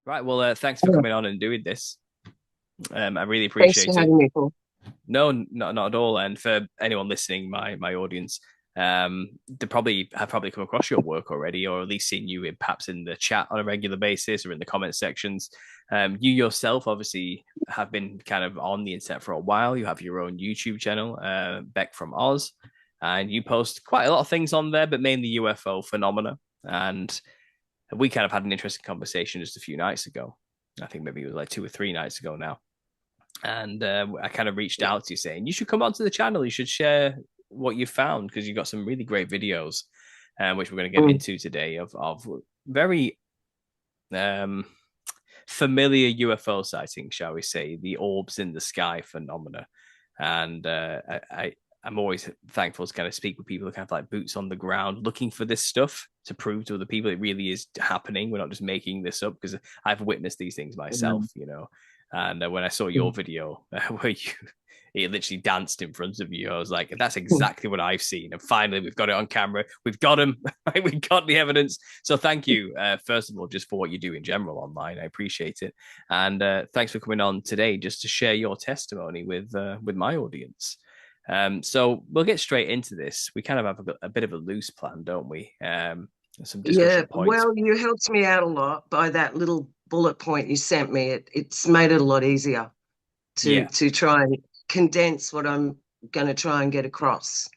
Right. Well, thanks for Oh, coming on and doing this. I really thanks for appreciate it. having me, Paul. No, not at all. And for anyone listening, my audience, they probably have probably come across your work already, or at least seen you in perhaps in the chat on a regular basis or in the comment sections. You yourself obviously have been kind of on the internet for a while. You have your own YouTube channel, Beck from Oz, and you post quite a lot of things on there, but mainly UFO phenomena. And we kind of had an interesting conversation just a few nights ago. I think maybe it was like 2 or 3 nights ago now. And I kind of reached out to you saying, you should come onto the channel. You should share what you found because you've got some really great videos, which we're going to get Mm. into today of very um, familiar UFO sightings, shall we say, the orbs in the sky phenomena. And I'm always thankful to kind of speak with people who kind of like boots on the ground, looking for this stuff to prove to other people it really is happening. We're not just making this up because I've witnessed these things myself, Mm. you know. And when I saw your Mm. video where you it literally danced in front of you, I was like, that's Mm. exactly what I've seen. And finally, we've got it on camera. We've got him. We've got the evidence. So thank you, first of all, just for what you do in general online. I appreciate it. And thanks for coming on today just to share your testimony with my audience. So we'll get straight into this. We kind of have a bit of a loose plan, don't we? Some Yeah, discussion points. well, you helped me out a lot by that little bullet point you sent me. It's made it a lot easier to Yeah, to try and condense what I'm going to try and get across.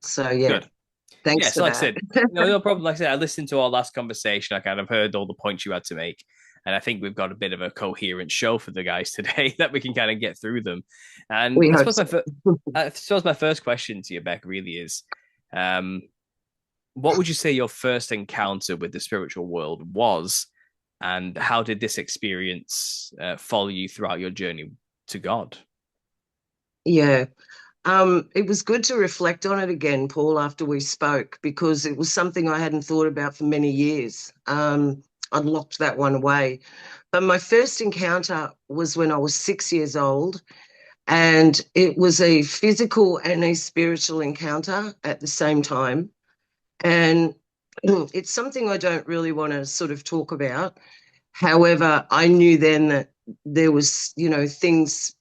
So yeah, good. Yeah, thanks so for like I that. said, no problem. Like I said, I listened to our last conversation. I kind of heard all the points you had to make. And I think we've got a bit of a coherent show for the guys today that we can kind of get through them. And We I hope suppose so. my first question to you, Beck, really is, um, what would you say your first encounter with the spiritual world was, and how did this experience follow you throughout your journey to God? Yeah. It was good to reflect on it again, Paul, after we spoke, because it was something I hadn't thought about for many years. I'd locked that one away. But my first encounter was when I was 6 years old, and it was a physical and a spiritual encounter at the same time. And it's something I don't really want to sort of talk about. However, I knew then that there was, things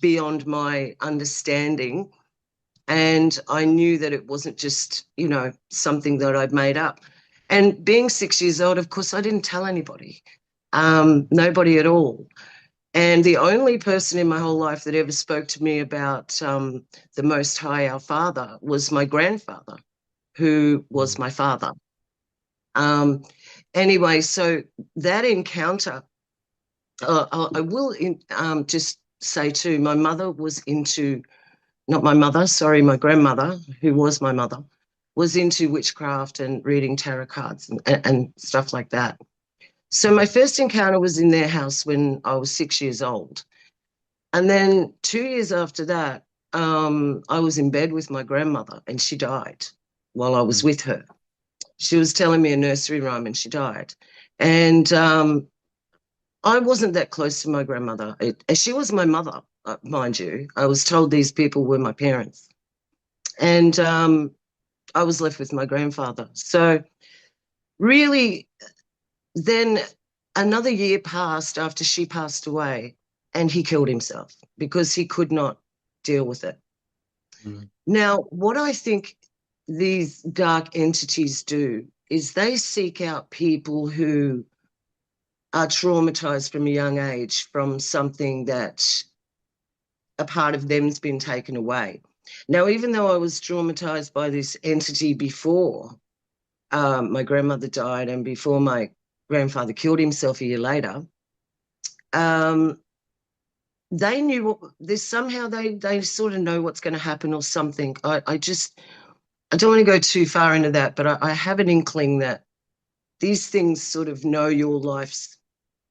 beyond my understanding, and I knew that it wasn't just, something that I'd made up. And being 6 years old, of course, I didn't tell anybody, nobody at all. And the only person in my whole life that ever spoke to me about the Most High, our Father, was my grandfather, who was Mm. my father. Um, anyway, so that encounter, I will just say too, my mother was into not my mother, sorry, my grandmother, who was my mother, was into witchcraft and reading tarot cards and stuff like that. So my first encounter was in their house when I was 6 years old. And then 2 years after that, I was in bed with my grandmother and she died while I was Mm. with her. She was telling me a nursery rhyme and she died. And I wasn't that close to my grandmother. She was my mother, mind you. I was told these people were my parents. And I was left with my grandfather. So, really, then another year passed after she passed away, and he killed himself because he could not deal with it. Mm. Now, what I think these dark entities do is they seek out people who are traumatized from a young age from something that a part of them's been taken away. Now, even though I was traumatized by this entity before, my grandmother died and before my grandfather killed himself a year later, um, they knew what this somehow they sort of know what's going to happen or something. I don't want to go too far into that, but I have an inkling that these things sort of know your life's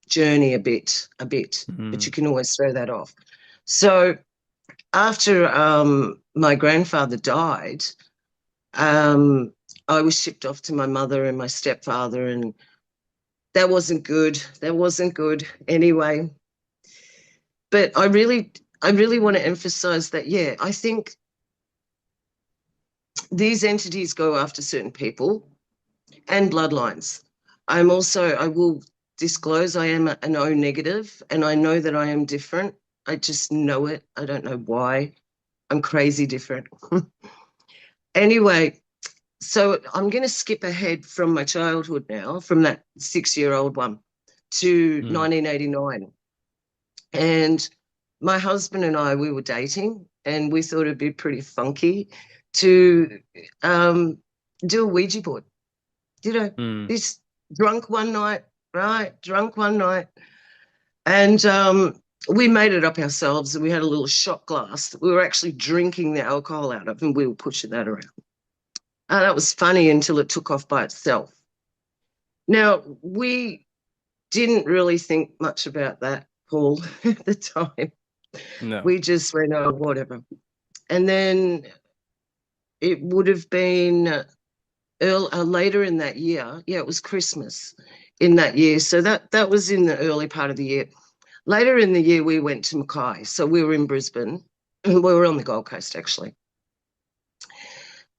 journey a bit, but you Mm. can always throw that off. So after my grandfather died, um, I was shipped off to my mother and my stepfather, and that wasn't good. That wasn't good anyway. But I really want to emphasize that, yeah, I think these entities go after certain people and bloodlines. I will disclose I am an O negative, and I know that I am different. I just know it. I don't know why. I'm crazy different. Anyway, so I'm going to skip ahead from my childhood now, from that 6-year-old one to Mm. 1989. And my husband and I, we were dating, and we thought it'd be pretty funky to um, do a Ouija board. You know, Mm. this drunk one night, right? Drunk one night. And we made it up ourselves, and we had a little shot glass that we were actually drinking the alcohol out of, and we were pushing that around. And that was funny until it took off by itself. Now, we didn't really think much about that, Paul, at the time. No. We just went, oh, whatever. And then it would have been later in that year. Yeah, it was Christmas in that year. So that was in the early part of the year. Later in the year, we went to Mackay. So we were in Brisbane. We were on the Gold Coast, actually.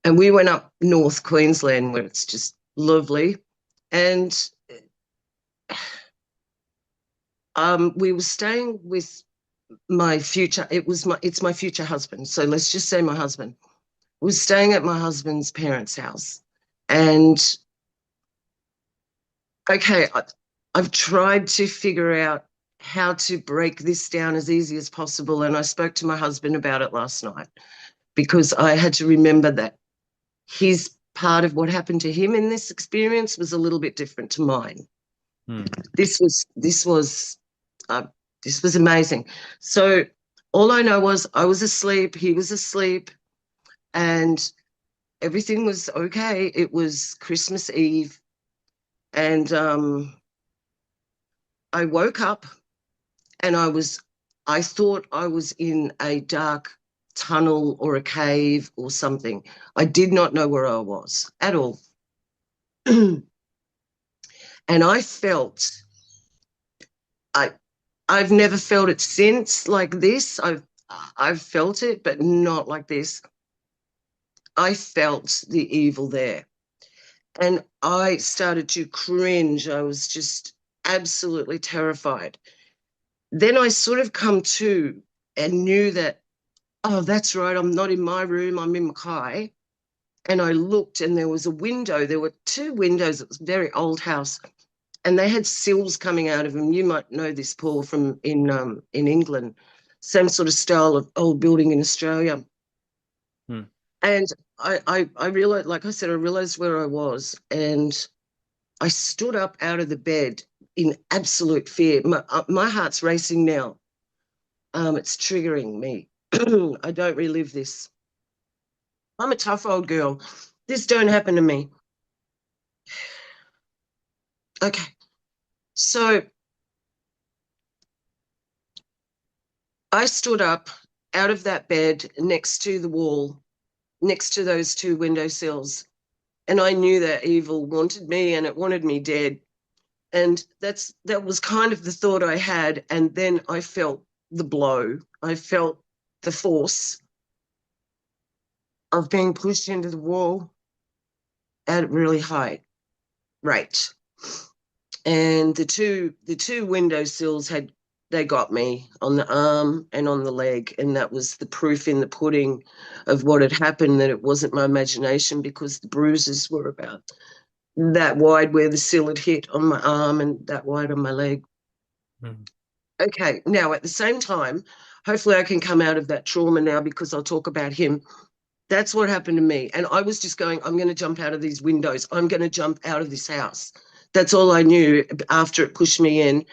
And we went up North Queensland, where it's just lovely. And we were staying with my future. It's my future husband. So let's just say my husband was staying at my husband's parents' house. And okay, I've tried to figure out how to break this down as easy as possible. And I spoke to my husband about it last night because I had to remember that his part of what happened to him in this experience was a little bit different to mine. Mm. This was this was uh, this was amazing. So all I know was I was asleep, he was asleep, and everything was okay. It was Christmas Eve, and I woke up, and I thought I was in a dark tunnel or a cave or something. I did not know where I was at all. And I felt I I've never felt it since like this. I've felt it, but not like this. I felt the evil there. And I started to cringe. I was just absolutely terrified. Then I sort of come to and knew that, oh, that's right, I'm not in my room, I'm in Mackay. And I looked, and there was a window. There were two windows. It was a very old house, and they had sills coming out of them. You might know this, Paul, from in England. Same sort of style of old building in Australia. Mm. And I realized, like I said, I realized where I was, and I stood up out of the bed in absolute fear. My heart's racing now. It's triggering me. I don't relive this. I'm a tough old girl. This don't happen to me. Okay. So I stood up out of that bed next to the wall, next to those two windowsills, and I knew that evil wanted me, and it wanted me dead. And that was kind of the thought I had. And then I felt the blow. I felt the force of being pushed into the wall at a really high rate. And the two windowsills they got me on the arm and on the leg, and that was the proof in the pudding of what had happened, that it wasn't my imagination, because the bruises were about that wide where the sill had hit on my arm and that wide on my leg. Mm. Okay, now at the same time, hopefully I can come out of that trauma now, because I'll talk about him. That's what happened to me. And I was just going, I'm going to jump out of these windows. I'm going to jump out of this house. That's all I knew after it pushed me in.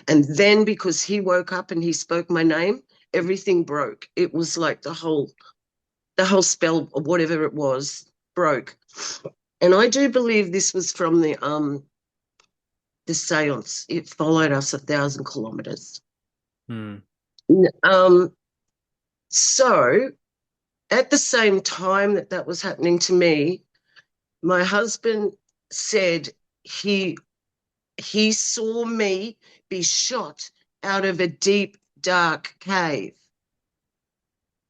And then because he woke up and he spoke my name, everything broke. It was like the whole spell or whatever it was broke. And I do believe this was from the seance. It followed us 1,000 kilometers. Mm. Um, so at the same time that was happening to me, my husband said he saw me be shot out of a deep, dark cave.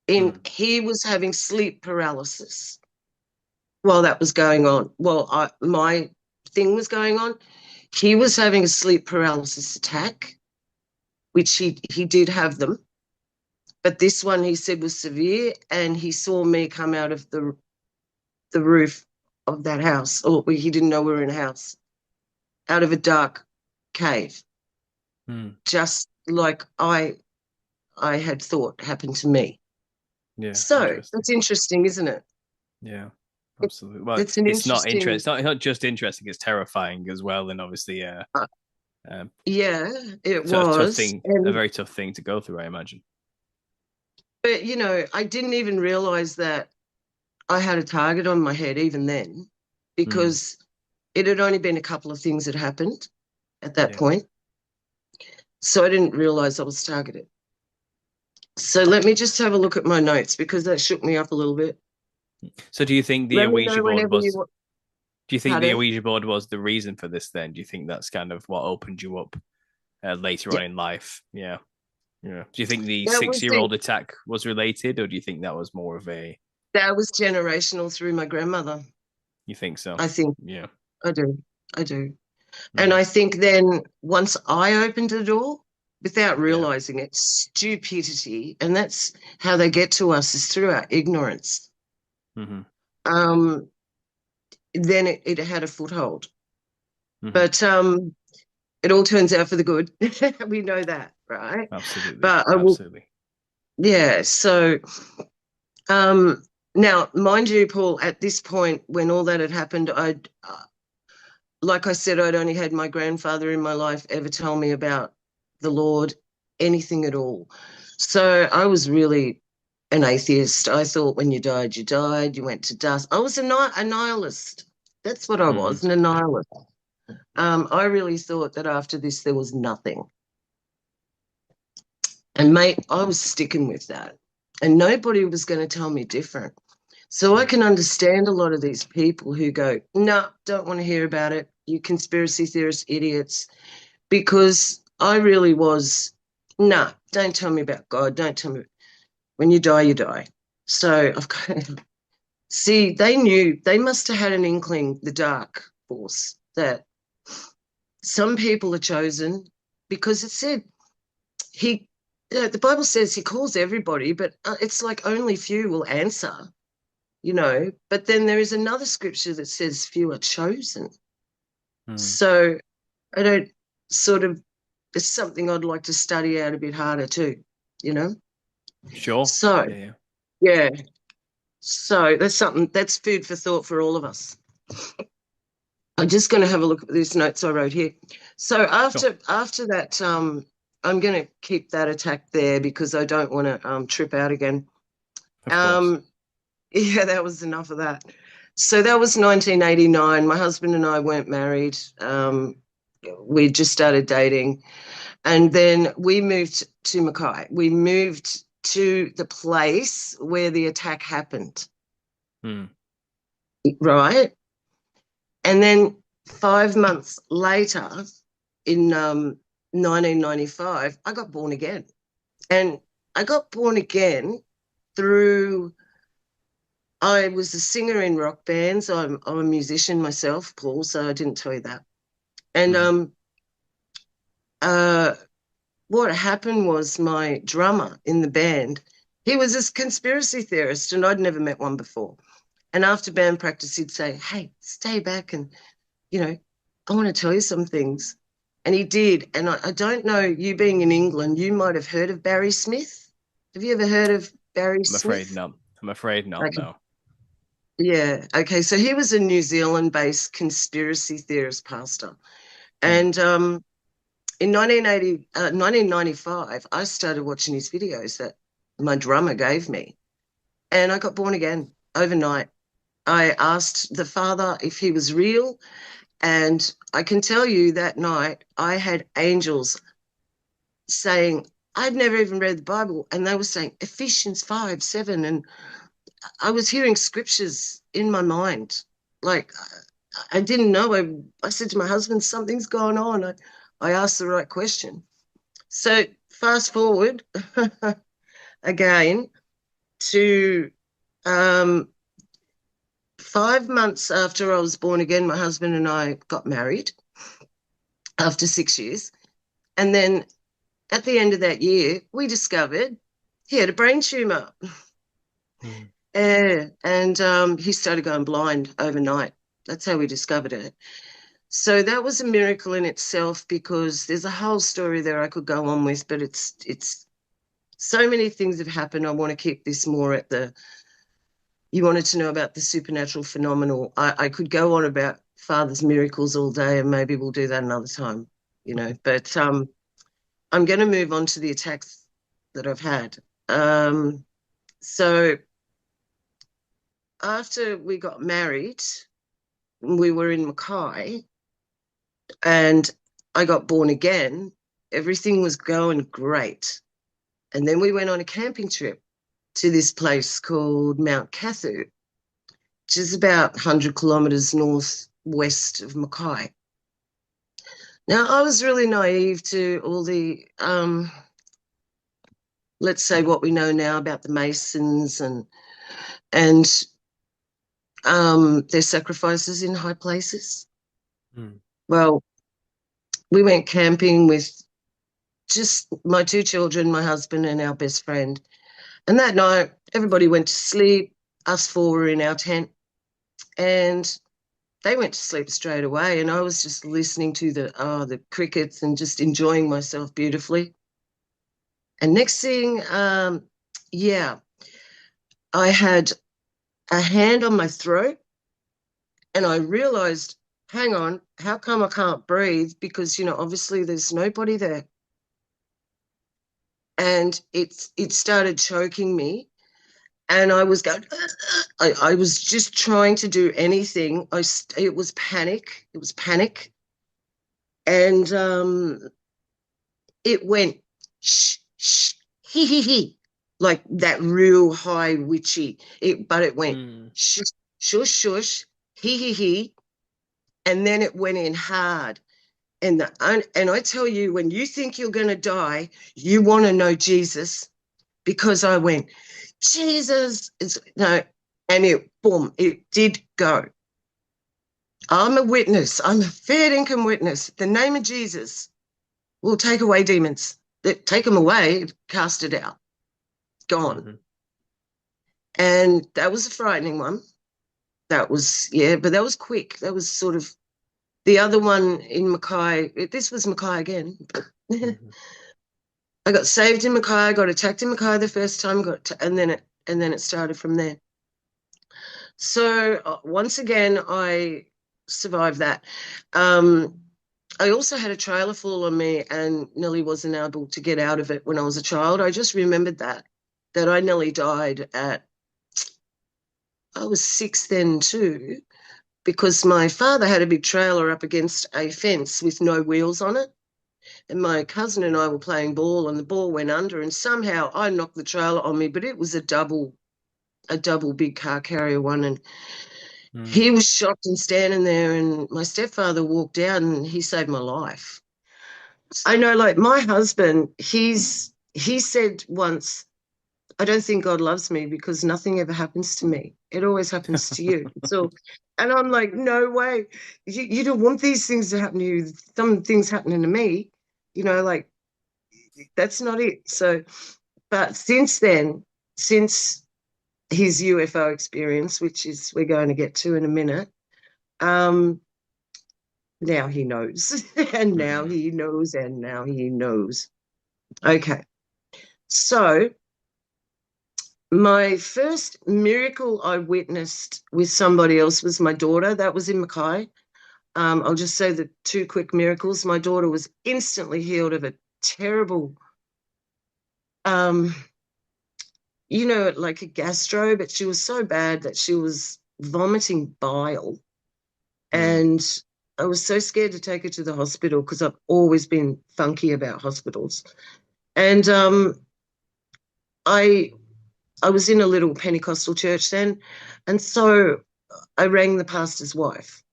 Mm. He was having sleep paralysis while that was going on. While my thing was going on, He was having a sleep paralysis attack, which he did have them. But this one he said was severe, and he saw me come out of the roof of that house, or he didn't know we were in a house, out of a dark cave, Hmm. just like I had thought happened to me. Yeah, So interesting. that's interesting, isn't it? Yeah, it absolutely. Well, it's an it's not interesting. interesting. It's not just interesting. It's terrifying as well, and obviously, Uh, um, yeah, it a tough was, thing, a and very tough thing to go through, I imagine. but I didn't even realize that I had a target on my head even then, Hmm. because it had only been a couple of things that happened at that Yeah. point. So I didn't realize I was targeted. So let me just have a look at my notes because that shook me up a little bit. So, do you think the Let me Ouija know board whenever you was? want. Do you think the Pardon? Ouija board was the reason for this? Then, do you think that's kind of what opened you up later Yeah, on in life? Yeah. Yeah. Do you think the that was the six-year-old attack was related, or do you think that was more of a? that was generational through my grandmother. You think so? I think Yeah. I do. I do. And Hmm. I think then once I opened the door, without Yeah. realizing it, stupidity, and that's how they get to us is through our ignorance. Hmm. Um, then it had a foothold. Hmm. But it all turns out for the good. We know that, right? Absolutely. But I will, Absolutely. yeah. So um, now, mind you, Paul, at this point, when all that had happened, like I said, I'd only had my grandfather in my life ever tell me about the Lord, anything at all. So I was really an atheist. I thought when you died, you died, you went to dust. I was a nihilist. That's what I Hmm. was, an nihilist. I really thought that after this, there was nothing. And mate, I was sticking with that. And nobody was going to tell me different. So I Hmm. can understand a lot of these people who go, no, don't want to hear about it. You conspiracy theorist idiots. Because I really was, no, don't tell me about God. Don't tell me. When you die, you die. So I've got, see, they knew, they must have had an inkling, the dark force, that some people are chosen because it said he, the Bible says he calls everybody, but it's like only few will answer. But then there is another scripture that says few are chosen. Hmm. So I don't sort of, it's something I'd like to study out a bit harder too, you know? Sure. So, Yeah. Yeah. yeah. So that's something, that's food for thought for all of us. I'm just going to have a look at these notes I wrote here. So Sure. after that, I'm going to keep that attack there because I don't want to trip out again. Of course. Um, yeah, that was enough of that. So that was 1989. My husband and I weren't married. We just started dating. And then we moved to Mackay. We moved to the place where the attack happened, Hmm. right? And then 5 months later, in 1995, I got born again. And I got born again through, I was a singer in rock bands. I'm a musician myself, Paul, so I didn't tell you that. And Hmm. uh, what happened was my drummer in the band, he was this conspiracy theorist, and I'd never met one before. And after band practice, he'd say, "Hey, stay back and, you know, I want to tell you some things." And he did. And I don't know, you being in England, you might have heard of Barry Smith. Have you ever heard of Barry I'm afraid Smith? not. I'm afraid not. Okay. No. Yeah. Okay. So he was a New Zealand based conspiracy theorist pastor. Hmm. And in 1995, I started watching his videos that my drummer gave me, and I got born again overnight. I asked the Father if he was real, and I can tell you that night I had angels saying, I'd never even read the Bible, and they were saying Ephesians 5:7, and I was hearing scriptures in my mind. Like, I didn't know. I said to my husband, something's going on. I asked the right question. So fast forward again to um, 5 months after I was born again, my husband and I got married. after 6 years. And then at the end of that year, we discovered he had a brain tumor. Mm. And he started going blind overnight. That's how we discovered it. So that was a miracle in itself because there's a whole story there I could go on with, but it's so many things have happened. I want to keep this more at the, you wanted to know about the supernatural phenomenal. I could go on about Father's miracles all day, and maybe we'll do that another time, you know. But I'm going to move on to the attacks that I've had. So after we got married, we were in Mackay and I got born again. Everything was going great. And then we went on a camping trip to this place called Mount Kathu, which is about 100 kilometres northwest of Mackay. Now, I was really naive to all the, let's say, what we know now about the Masons and their sacrifices in high places. Mm. Well, we went camping with just my two children, my husband, and our best friend. And that night, everybody went to sleep. Us four were in our tent, and they went to sleep straight away. And I was just listening to the crickets and just enjoying myself beautifully. And next thing, yeah, I had a hand on my throat, and I realized, hang on, how come I can't breathe? Because, you know, obviously there's nobody there. And it started choking me. And I was going, I was just trying to do anything. It was panic. It was panic. And it went, shh, shh, he, like that real high witchy. But it went, Mm. shush, shush, shush, he. And then it went in hard. And I tell you, when you think you're going to die, you want to know Jesus, because I went, Jesus, no, and it, boom, it did go. I'm a witness. I'm a fair income witness. The name of Jesus will take away demons. Take them away, cast it out, gone. Mm-hmm. And that was a frightening one. That was, yeah, but that was quick. That was sort of the other one in Mackay. This was Mackay again. Mm-hmm. I got saved in Mackay. I got attacked in Mackay the first time, and then it started from there. So once again, I survived that. Um, I also had a trailer fall on me and nearly wasn't able to get out of it when I was a child. I just remembered that I nearly died I was 6 then too, because my father had a big trailer up against a fence with no wheels on it. And my cousin and I were playing ball and the ball went under and somehow I knocked the trailer on me, but it was a double big car carrier one. And Mm. he was shocked and standing there, and my stepfather walked out and he saved my life. I know, like my husband, he said once, I don't think God loves me because nothing ever happens to me. It always happens to you. So, and I'm like, no way. You don't want these things to happen to you. Some things happening to me, you know, like that's not it. So, but since then, since his UFO experience, which is we're going to get to in a minute, um, now he knows, and now Mm-hmm. he knows, and now he knows. Okay, so my first miracle I witnessed with somebody else was my daughter. That was in Mackay. I'll just say the two quick miracles. My daughter was instantly healed of a terrible, um, like a gastro, but she was so bad that she was vomiting bile. Mm. And I was so scared to take her to the hospital because I've always been funky about hospitals. And I I was in a little Pentecostal church then, and so I rang the pastor's wife,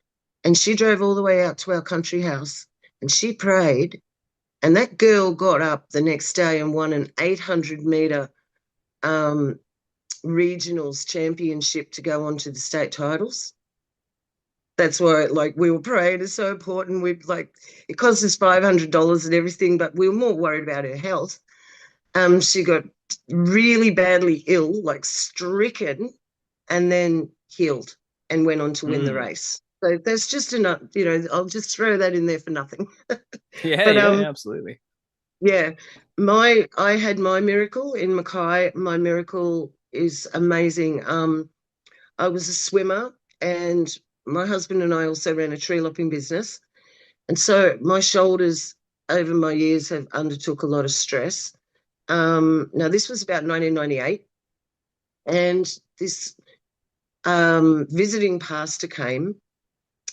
and she drove all the way out to our country house, and she prayed, and that girl got up the next day and won an 800-meter regionals championship to go on to the state titles. That's why, like, we were praying is so important. We like it cost us $500 and everything, but we were more worried about her health. She got really badly ill, like stricken, and then healed and went on to win the Hmm. race. So there's just enough, I'll just throw that in there for nothing. Yeah, But yeah, absolutely. yeah, my I had my miracle in Mackay. My miracle is amazing. I was a swimmer, and my husband and I also ran a tree lopping business. And so my shoulders over my years have undertook a lot of stress. Now this was about 1998, and this visiting pastor came,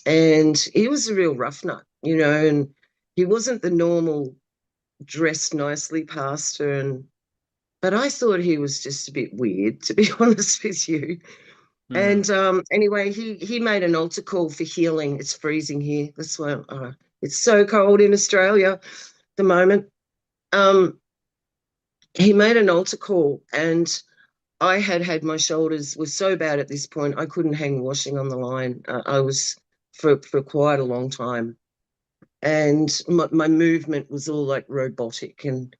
and he was a real rough nut, and he wasn't the normal dressed nicely pastor, but I thought he was just a bit weird, to be honest with you. Hmm. And anyway, he made an altar call for healing. It's freezing here. That's why it's so cold in Australia at the moment. Um, he made an altar call, and I had had my shoulders were so bad at this point I couldn't hang washing on the line. I was for quite a long time, and my movement was all like robotic. And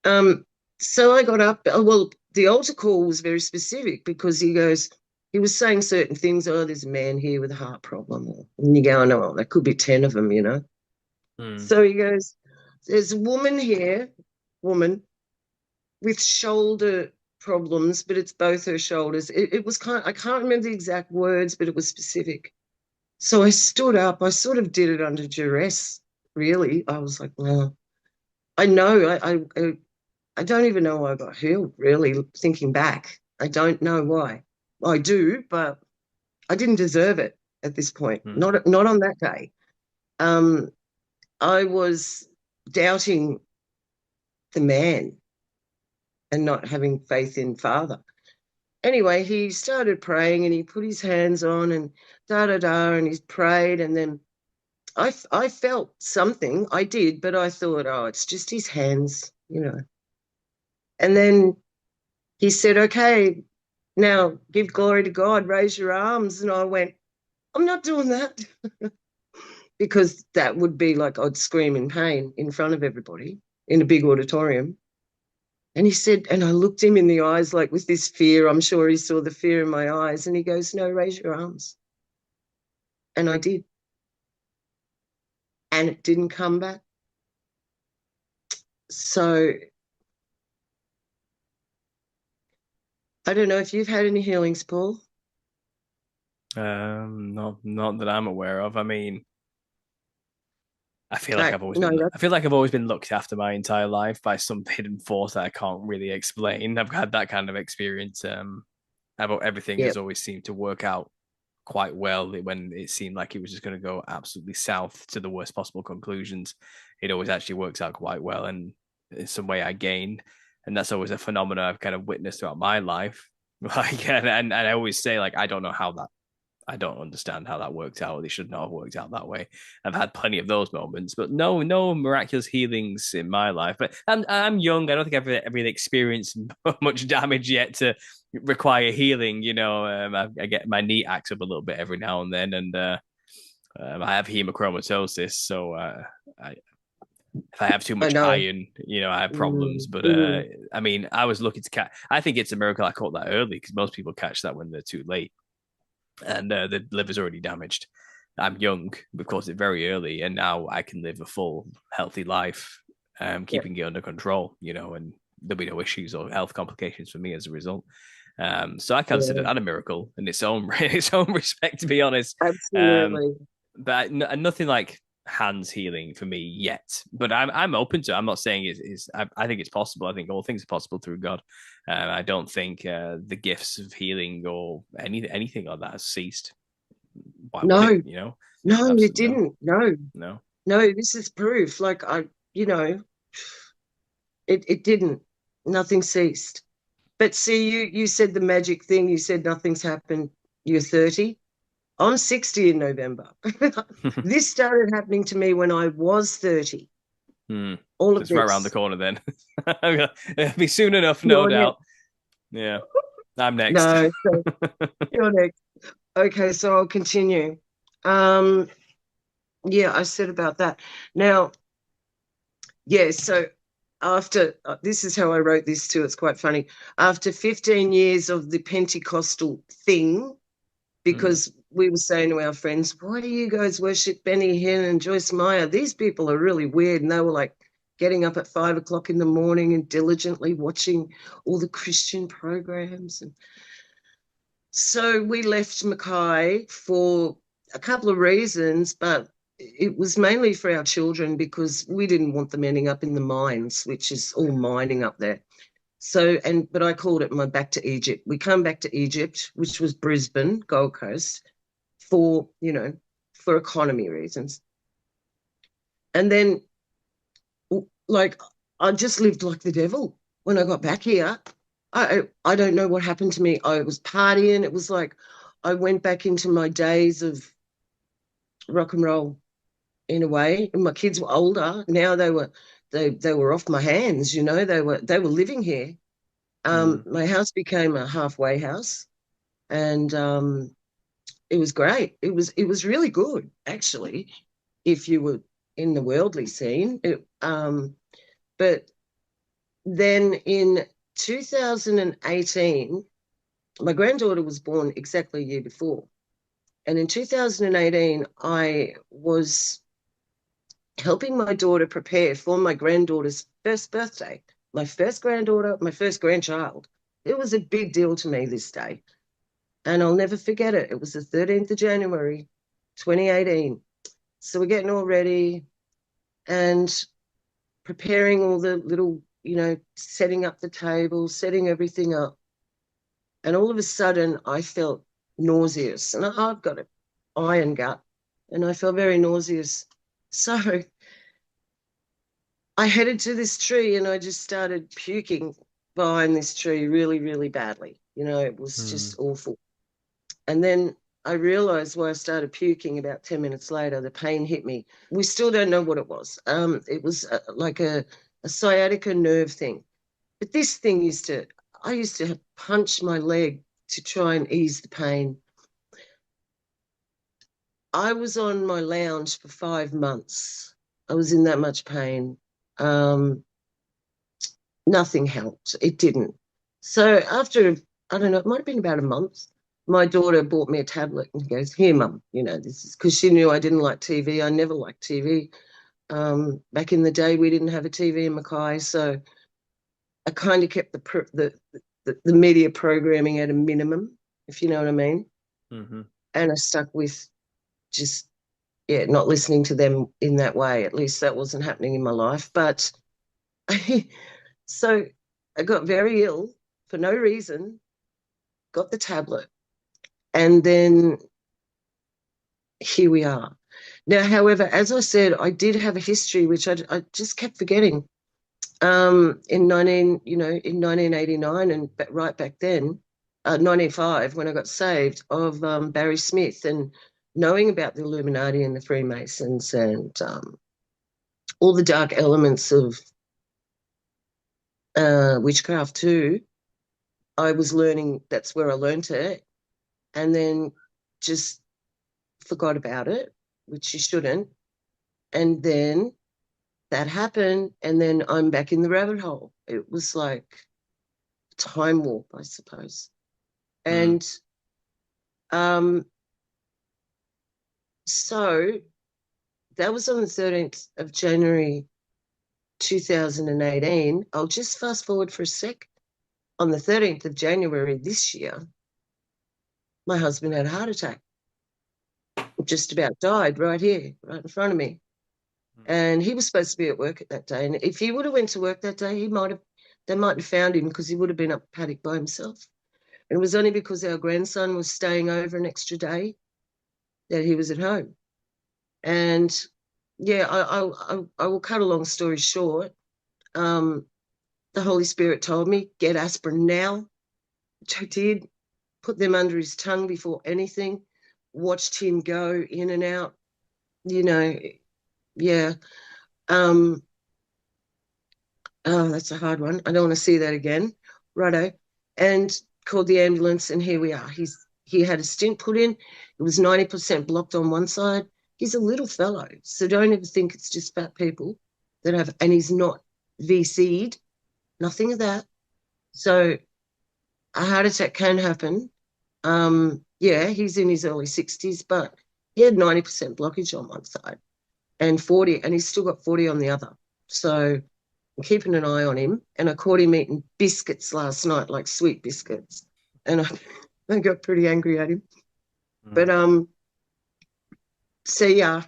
um, so I got up. Well, the altar call was very specific because he was saying certain things. Oh, there's a man here with a heart problem, and you go, oh, there could be 10 of them. Hmm. So he goes, there's a woman here, woman with shoulder problems, but it's both her shoulders. It was I can't remember the exact words, but it was specific. So I stood up. I sort of did it under duress, really. I was like, well, I know. I don't even know why I got healed, really, thinking back. I don't know why. I do, but I didn't deserve it at this point. Hmm. Not on that day. Um, I was doubting the man and not having faith in Father. Anyway, he started praying and he put his hands on and da da da, and he prayed. And then I felt something. I did, but I thought, oh, it's just his hands. And then he said, okay, now give glory to God, raise your arms. And I went, I'm not doing that because that would be like I'd scream in pain in front of everybody in a big auditorium. And he said, and I looked him in the eyes, like with this fear. I'm sure he saw the fear in my eyes. And he goes, no, raise your arms. And I did. And it didn't come back. So I don't know if you've had any healings, Paul. Not that I'm aware of. I mean, No, I feel like I've always been looked after my entire life by some hidden force that I can't really explain. I've had that kind of experience. Everything yeah, has always seemed to work out quite well when it seemed like it was just going to go absolutely south to the worst possible conclusions. It always actually works out quite well, and in some way I gain, and that's always a phenomenon I've kind of witnessed throughout my life. Like, and I always say, like, I don't understand how that worked out. They should not have worked out that way. I've had plenty of those moments, but no miraculous healings in my life. But I'm young. I don't think I've really experienced much damage yet to require healing. I get my knee acts up a little bit every now and then, and I have hemochromatosis, so if I have too I much know. iron, I have problems. Mm, But mm, I mean, I was looking to catch. I think it's a miracle I caught that early because most people catch that when they're too late and the liver's already damaged. I'm young, of course, it very early, and now I can live a full, healthy life, yeah, keeping it under control, and there'll be no issues or health complications for me as a result. So I consider yeah, that a miracle in its own its own respect, to be honest. Um, absolutely. but nothing like hands healing for me yet. But I'm open to it. I'm not saying I think it's possible. I think all things are possible through God. I don't think the gifts of healing or anything like that has ceased. Why would it? No, no, it Absolutely no, didn't. No, no. no, this is proof. Like it didn't. Nothing ceased. But see, you said the magic thing. You said nothing's happened. You're 30. I'm 60 in November. This started happening to me when I was 30. Hmm. All So of it's right around the this. corner then. It'll be soon enough, no You're next. doubt. Yeah, I'm next. No, so you're next. Okay, so I'll continue. Um, yeah, I said about that. Now, yeah, so after this is how I wrote this too. It's quite funny. After 15 years of the Pentecostal thing, Mm. because we were saying to our friends, why do you guys worship Benny Hinn and Joyce Meyer? These people are really weird. And they were like getting up at 5 o'clock in the morning and diligently watching all the Christian programs. And so we left Mackay for a couple of reasons, but it was mainly for our children because we didn't want them ending up in the mines, which is all mining up there. So, but I called it my back to Egypt. We come back to Egypt, which was Brisbane, Gold Coast, for, for economy reasons. And then, like, I just lived like the devil when I got back here. I don't know what happened to me. I was partying. It was like I went back into my days of rock and roll in a way. And my kids were older. Now they were off my hands, they were living here. Mm. My house became a halfway house, and it was great. It was really good, actually, if you were in the worldly scene. But then in 2018, my granddaughter was born exactly a year before. And in 2018, I was helping my daughter prepare for my granddaughter's first birthday. My first granddaughter, my first grandchild. It was a big deal to me this day. And I'll never forget it. It was the 13th of January, 2018. So we're getting all ready and preparing all the little, setting up the table, setting everything up. And all of a sudden, I felt nauseous. And I've got an iron gut, and I felt very nauseous. So I headed to this tree and I just started puking behind this tree really, really badly. It was Mm. just awful. And then I realized why I started puking about 10 minutes later. The pain hit me. We still don't know what it was. It was like a sciatica nerve thing. But this thing I used to punch my leg to try and ease the pain. I was on my lounge for 5 months. I was in that much pain. Um, Nothing helped. It didn't. So after, I don't know, it might have been about a month, my daughter bought me a tablet and goes, here, mum, this is because she knew I didn't like TV. I never liked TV. Back in the day, we didn't have a TV in Mackay. So I kind of kept the media programming at a minimum, if you know what I mean. Mm-hmm. And I stuck with just, yeah, not listening to them in that way. At least that wasn't happening in my life. But so I got very ill for no reason, got the tablet, and then here we are. Now, however, as I said, I did have a history which I just kept forgetting. In 1989 and right back then, 1905 when I got saved, of Barry Smith, and knowing about the Illuminati and the Freemasons and all the dark elements of witchcraft too. I was learning. That's where I learned it, and then just forgot about it, which you shouldn't. And then that happened, and then I'm back in the rabbit hole. It was like a time warp, I suppose. Mm. And um, so that was on the 13th of January 2018. I'll just fast forward for a sec. On the 13th of January this year, my husband had a heart attack. Just about died right here, right in front of me. And he was supposed to be at work at that day. And if he would have went to work that day, they might have found him because he would have been up paddock by himself. And it was only because our grandson was staying over an extra day that he was at home. And yeah, I will cut a long story short. Um, the Holy Spirit told me, get aspirin now, which I did, put them under his tongue before anything, watched him go in and out, you know, yeah. Um, oh, that's a hard one. I don't want to see that again. Righto. And called the ambulance, and here we are. He had a stent put in. It was 90% blocked on one side. He's a little fellow, so don't ever think it's just fat people that have, and he's not VC'd, nothing of that. So a heart attack can happen. Yeah, he's in his early 60s, but he had 90% blockage on one side and 40, and he's still got 40 on the other. So I'm keeping an eye on him. And I caught him eating biscuits last night, like sweet biscuits. And I got pretty angry at him. Mm. But so yeah.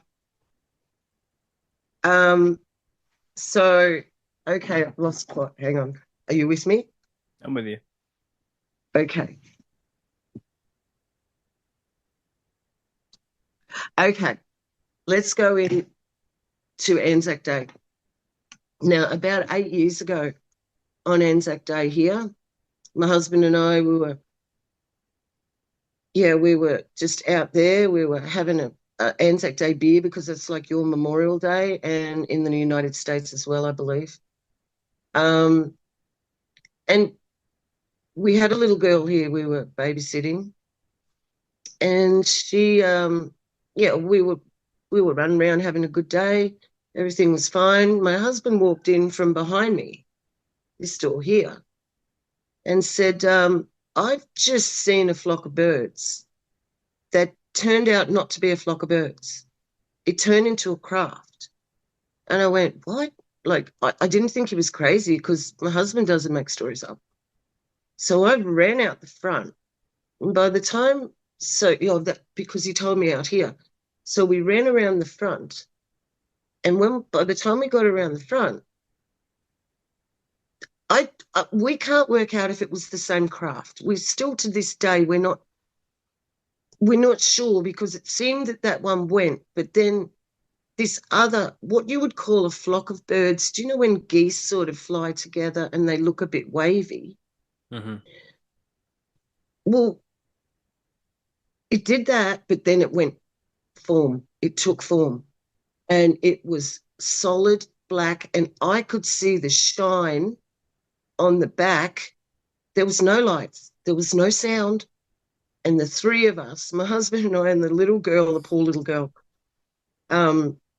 Um, so okay, I've lost plot. Hang on. Are you with me? I'm with you. Okay. Okay. Let's go in to Anzac Day. Now, about 8 years ago on Anzac Day here, my husband and I, we were just out there. We were having a Anzac Day beer because it's like your Memorial Day, and in the United States as well, I believe. And we had a little girl here we were babysitting, and she, we were running around having a good day. Everything was fine. My husband walked in from behind me, this door here, and said, I've just seen a flock of birds that turned out not to be a flock of birds. It turned into a craft. And I went, what? Like, I didn't think he was crazy because my husband doesn't make stories up. So I ran out the front. And by the time, because he told me out here. So we ran around the front. And by the time we got around the front, we can't work out if it was the same craft. We still to this day, we're not sure because it seemed that one went, but then this other, what you would call a flock of birds, do you know when geese sort of fly together and they look a bit wavy? Mm-hmm. Well, it did that, but then it went form. It took form and it was solid black, and I could see the shine on the back. There was no lights. There was no sound. And the three of us, my husband and I and the little girl, the poor little girl,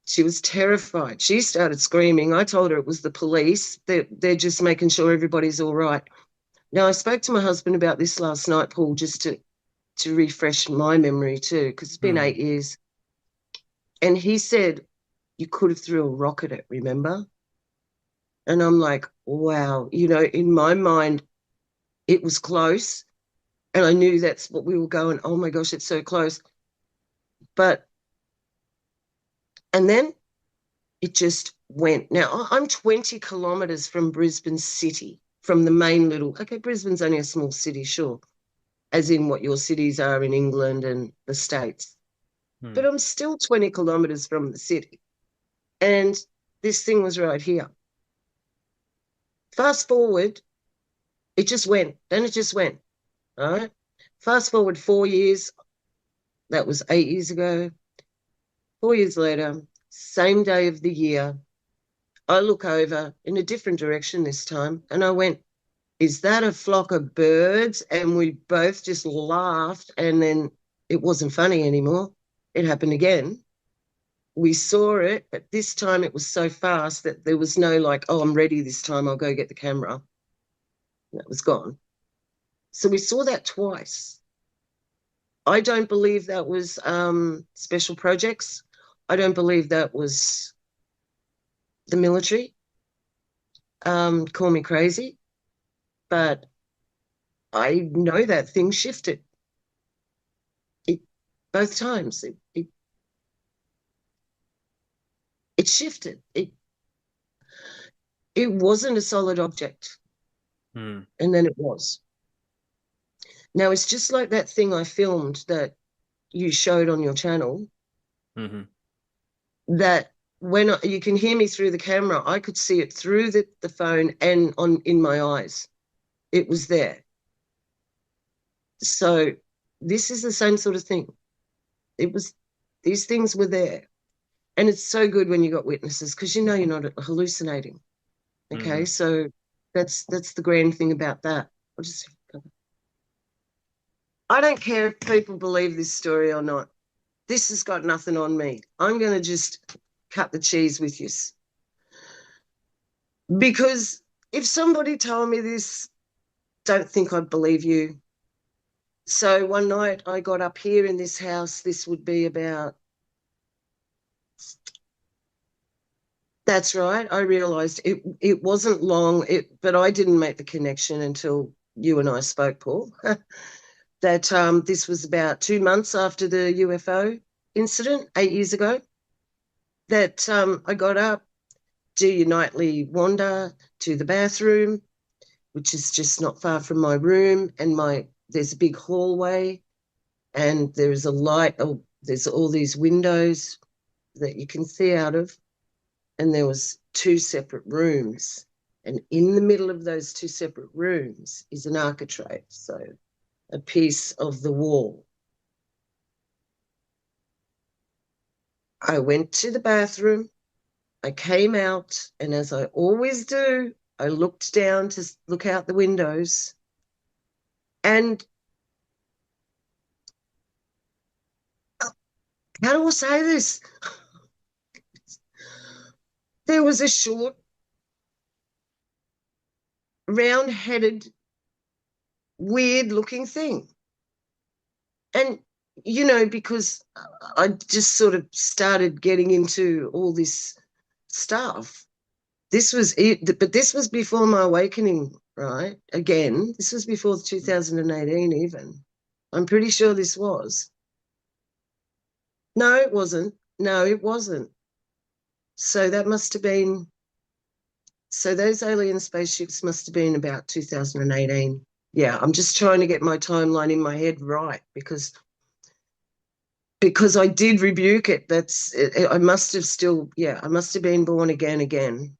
she was terrified. She started screaming. I told her it was the police. They're just making sure everybody's all right. Now, I spoke to my husband about this last night, Paul, just to refresh my memory too, because it's been Mm. 8 years. And he said, you could have threw a rock at it, remember? And I'm like, wow. In my mind, it was close. And I knew that's what we were going, oh my gosh, it's so close. And then it just went. Now, I'm 20 kilometres from Brisbane City, from the main okay, Brisbane's only a small city, sure, as in what your cities are in England and the States. But Mm. I'm still 20 kilometres from the city. And this thing was right here. Fast forward, it just went. Then it just went. All right. Fast forward 4 years. That was 8 years ago. 4 years later, same day of the year, I look over in a different direction this time and I went, is that a flock of birds? And we both just laughed, and then it wasn't funny anymore. It happened again. We saw it, but this time it was so fast that there was no like, oh, I'm ready this time, I'll go get the camera. That was gone. So we saw that twice. I don't believe that was special projects. I don't believe that was the military. Call me crazy, but I know that thing shifted. It both times. It shifted. It wasn't a solid object, Mm. and then it was. Now it's just like that thing I filmed that you showed on your channel. Mm-hmm. That when you can hear me through the camera, I could see it through the phone and in my eyes. It was there. So this is the same sort of thing. It was, these things were there. And it's so good when you got witnesses because you're not hallucinating. Mm-hmm. Okay, so that's the grand thing about that. I'll just I don't care if people believe this story or not. This has got nothing on me. I'm going to just cut the cheese with you. Because if somebody told me this, don't think I'd believe you. So one night I got up here in this house. This would be about, that's right. I realised it wasn't long, but I didn't make the connection until you and I spoke, Paul, that this was about 2 months after the UFO incident 8 years ago, that I got up, do your nightly wander to the bathroom, which is just not far from my room, and there's a big hallway, and there is a light. Oh, there's all these windows that you can see out of, and there was two separate rooms, and in the middle of those two separate rooms is an architrave, so a piece of the wall. I went to the bathroom. I came out, and as I always do, I looked down to look out the windows, and how do I say this? There was a short, round-headed, weird-looking thing. And, because I just sort of started getting into all this stuff. This was it, but this was before my awakening, right? Again, this was before 2018 even. I'm pretty sure this was. No, it wasn't. No, it wasn't. So that must have been, so those alien spaceships must have been about 2018. Yeah, I'm just trying to get my timeline in my head right because I did rebuke it. I must have still, yeah, I must have been born again.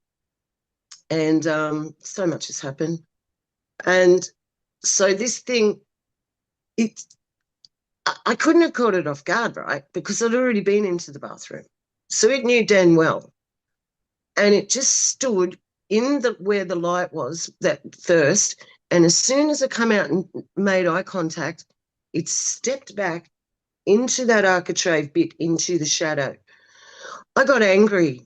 And so much has happened. And so this thing, I couldn't have caught it off guard, right? Because I'd already been into the bathroom. So it knew Dan well. And it just stood in where the light was that first. And as soon as I come out and made eye contact, it stepped back into that architrave bit, into the shadow. I got angry.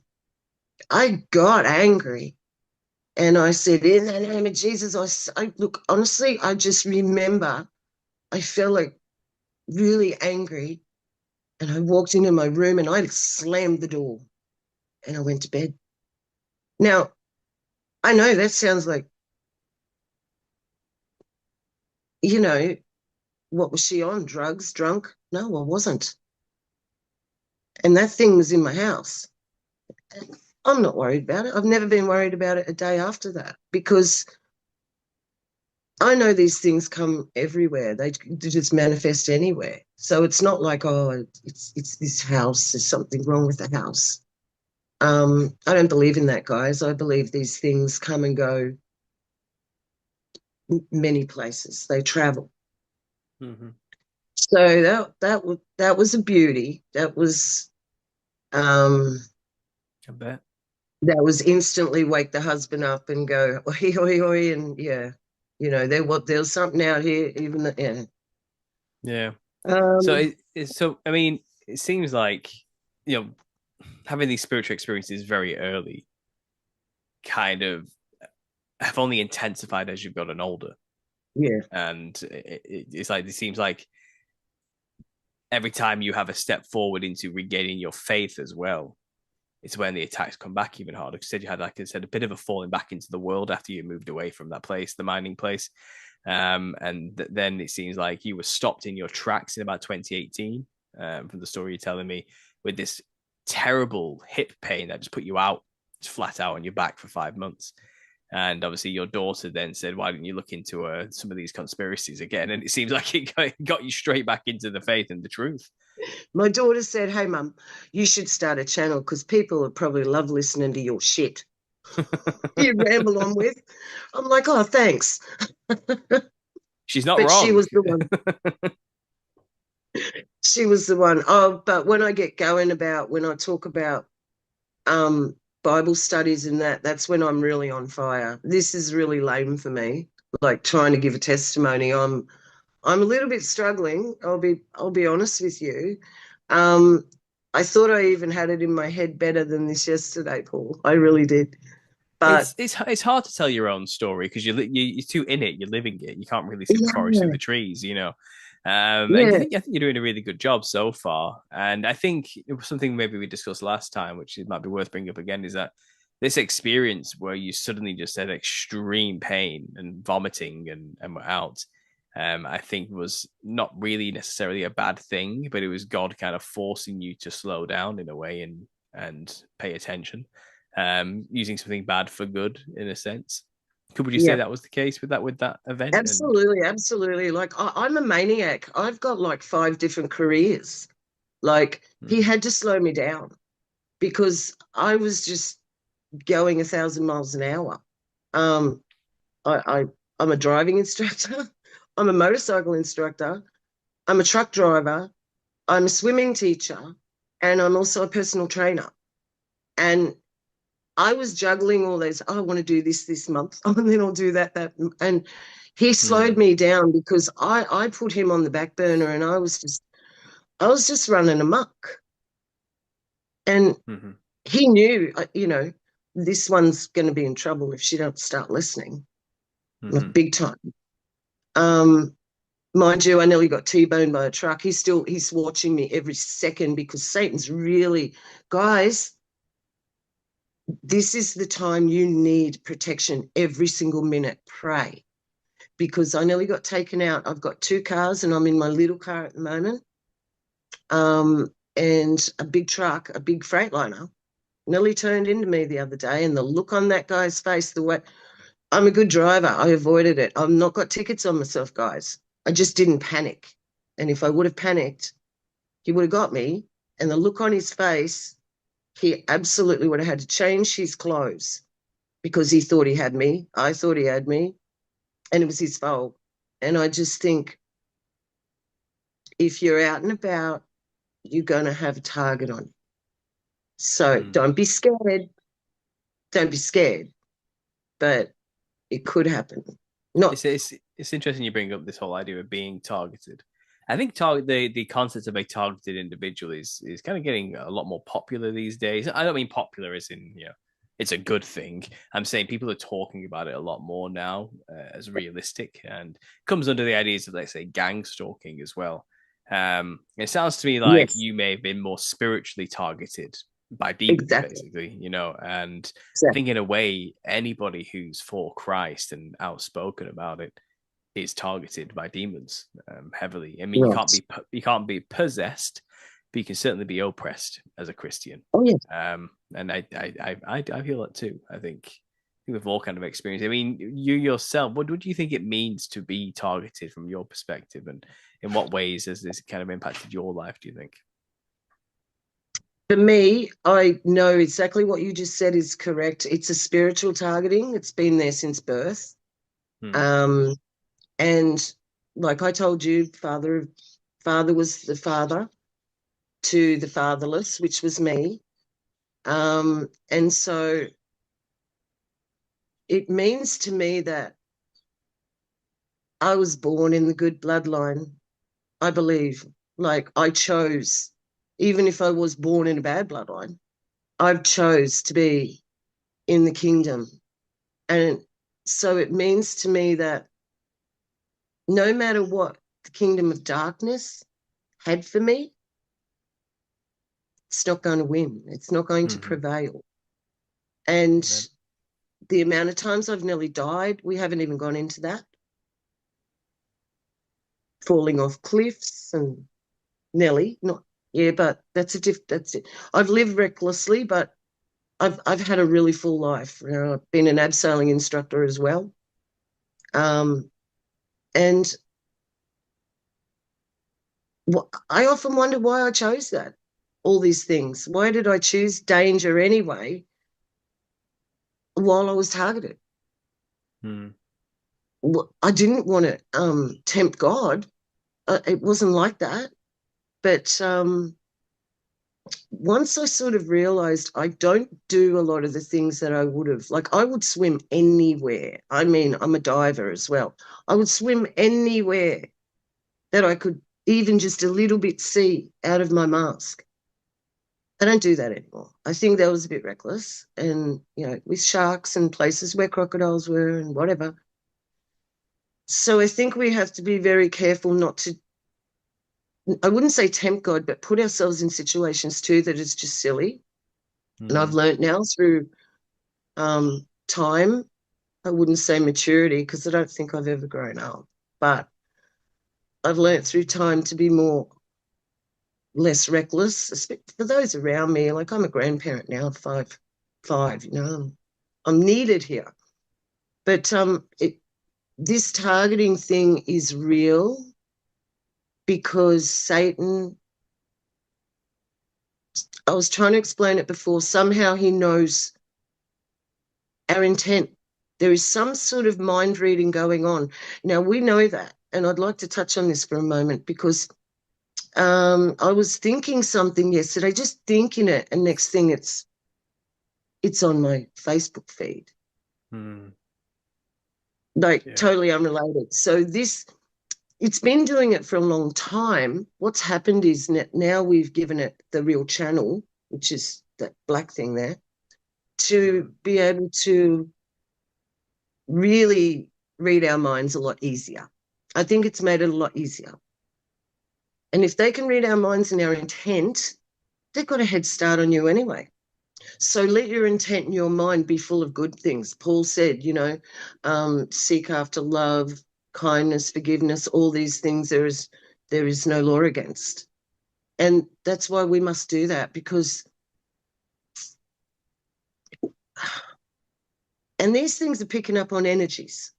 And I said, in the name of Jesus, I look, honestly, I just remember I felt like really angry. And I walked into my room and I slammed the door and I went to bed. Now, I know that sounds like, what was she on? Drugs, drunk? No, I wasn't. And that thing was in my house. And I'm not worried about it. I've never been worried about it a day after that because I know these things come everywhere. They just manifest anywhere. So it's not like, oh, it's this house. There's something wrong with the house. I don't believe in that, guys. I believe these things come and go many places. They travel. Mm-hmm. So that was a beauty. I bet. That was instantly wake the husband up and go oi oi oi, and yeah, there's something out here. Even yeah. Yeah. So Um, so I mean, it seems like you know having these spiritual experiences very early kind of have only intensified as you've gotten older, yeah, and it's like it seems like every time you have a step forward into regaining your faith as well, it's when the attacks come back even harder. Because you said you had, like I said, a bit of a falling back into the world after you moved away from that place, the mining place. Then it seems like you were stopped in your tracks in about 2018, from the story you're telling me, with this terrible hip pain that just put you out, just flat out on your back for 5 months. And obviously, your daughter then said, "Why didn't you look into some of these conspiracies again?" And it seems like it got you straight back into the faith and the truth. my daughter said, "Hey, mum, you should start a channel because people would probably love listening to your shit you ramble on with." I'm like, "Oh, thanks," She's not but she wrong. was the one. She was the one. Oh, but when I get going when I talk about um, Bible studies and that's when I'm really on fire. This is really lame for me, like trying to give a testimony. I'm a little bit struggling. I'll be honest with you. Um, I thought I even had it in my head better than this yesterday, Paul. I really did. But It's hard to tell your own story because you're too in it, you're living it. You can't really see the forest through yeah, the trees, you know. And yeah, I think you're doing a really good job so far. And I think it was something maybe we discussed last time, which it might be worth bringing up again, is that this experience where you suddenly just had extreme pain and vomiting and were out, I think was not really necessarily a bad thing, but it was God kind of forcing you to slow down in a way and pay attention, using something bad for good in a sense. Would you say yeah. that was the case with that event? And Absolutely, absolutely. Like I'm a maniac. I've got like five different careers. Like he mm, had to slow me down because I was just going 1,000 miles an hour. Um, I I'm a driving instructor. I'm a motorcycle instructor. I'm a truck driver. I'm a swimming teacher, and I'm also a personal trainer. And I was juggling all those. Oh, I want to do this month, oh, and then I'll do that. And he slowed mm, me down because I put him on the back burner, and I was just running amok. And mm, he knew, this one's going to be in trouble if she don't start listening, like mm, big time. Um, Mind you, I nearly got T-boned by a truck. He's watching me every second because Satan's really, guys, this is the time you need protection every single minute. Pray. Because I nearly got taken out. I've got two cars and I'm in my little car at the moment. And a big truck, a big Freightliner, nearly turned into me the other day. And the look on that guy's face, the way I'm a good driver, I avoided it. I've not got tickets on myself, guys. I just didn't panic. And if I would have panicked, he would have got me. And the look on his face, he absolutely would have had to change his clothes because he thought he had me. I thought he had me. And it was his fault. And I just think if you're out and about, you're going to have a target on you. So mm. don't be scared. Don't be scared. But it could happen. Not, It's interesting you bring up this whole idea of being targeted. I think the concept of a targeted individual is kind of getting a lot more popular these days. I don't mean popular as in it's a good thing. I'm saying people are talking about it a lot more now as realistic, and comes under the ideas of, let's say, gang stalking as well. It sounds to me like yes, you may have been more spiritually targeted by demons, exactly. basically, and I think Exactly. in a way, anybody who's for Christ and outspoken about it is targeted by demons heavily. I mean, Right. you can't be possessed, but you can certainly be oppressed as a Christian. Oh, yes. And I feel that too. I think we've all kind of experienced. I mean, you yourself, what do you think it means to be targeted from your perspective, and in what ways has this kind of impacted your life? Do you think? For me, I know exactly what you just said is correct. It's a spiritual targeting. It's been there since birth. Hmm. Um, and like I told you, father was the father to the fatherless, which was me. And so it means to me that I was born in the good bloodline, I believe. Like I chose, even if I was born in a bad bloodline, I've chose to be in the kingdom. And so it means to me that no matter what the kingdom of darkness had for me, it's not going to win. It's not going to Mm-hmm. prevail. And Amen. the amount of times I've nearly died, we haven't even gone into that. Falling off cliffs and nearly, not, yeah, but that's it. I've lived recklessly, but I've had a really full life. I've been an abseiling instructor as well. Um, and I often wonder why I chose that, all these things. Why did I choose danger anyway while I was targeted? Mm. I didn't want to tempt God. It wasn't like that. But once I sort of realized I don't do a lot of the things that I would have, like I would swim anywhere. I mean, I'm a diver as well. I would swim anywhere that I could even just a little bit see out of my mask. I don't do that anymore. I think that was a bit reckless. And, with sharks and places where crocodiles were and whatever. So I think we have to be very careful not to, I wouldn't say tempt God, but put ourselves in situations too that is just silly. And I've Mm. learnt now through time, I wouldn't say maturity because I don't think I've ever grown up, but I've learnt through time to be less reckless for those around me. Like I'm a grandparent now, five, I'm needed here. But this targeting thing is real because Satan, I was trying to explain it before, somehow he knows our intent. There is some sort of mind reading going on. Now, we know that, and I'd like to touch on this for a moment because I was thinking something yesterday, just thinking it, and next thing it's on my Facebook feed, Mm. like Yeah. totally unrelated. So it's been doing it for a long time. What's happened is now we've given it the real channel, which is that black thing there, to Mm. be able to really read our minds a lot easier. I think it's made it a lot easier. And if they can read our minds and our intent, they've got a head start on you anyway. So let your intent and your mind be full of good things. Paul said, seek after love, kindness, forgiveness, all these things there is no law against. And that's why we must do that because, and these things are picking up on energies.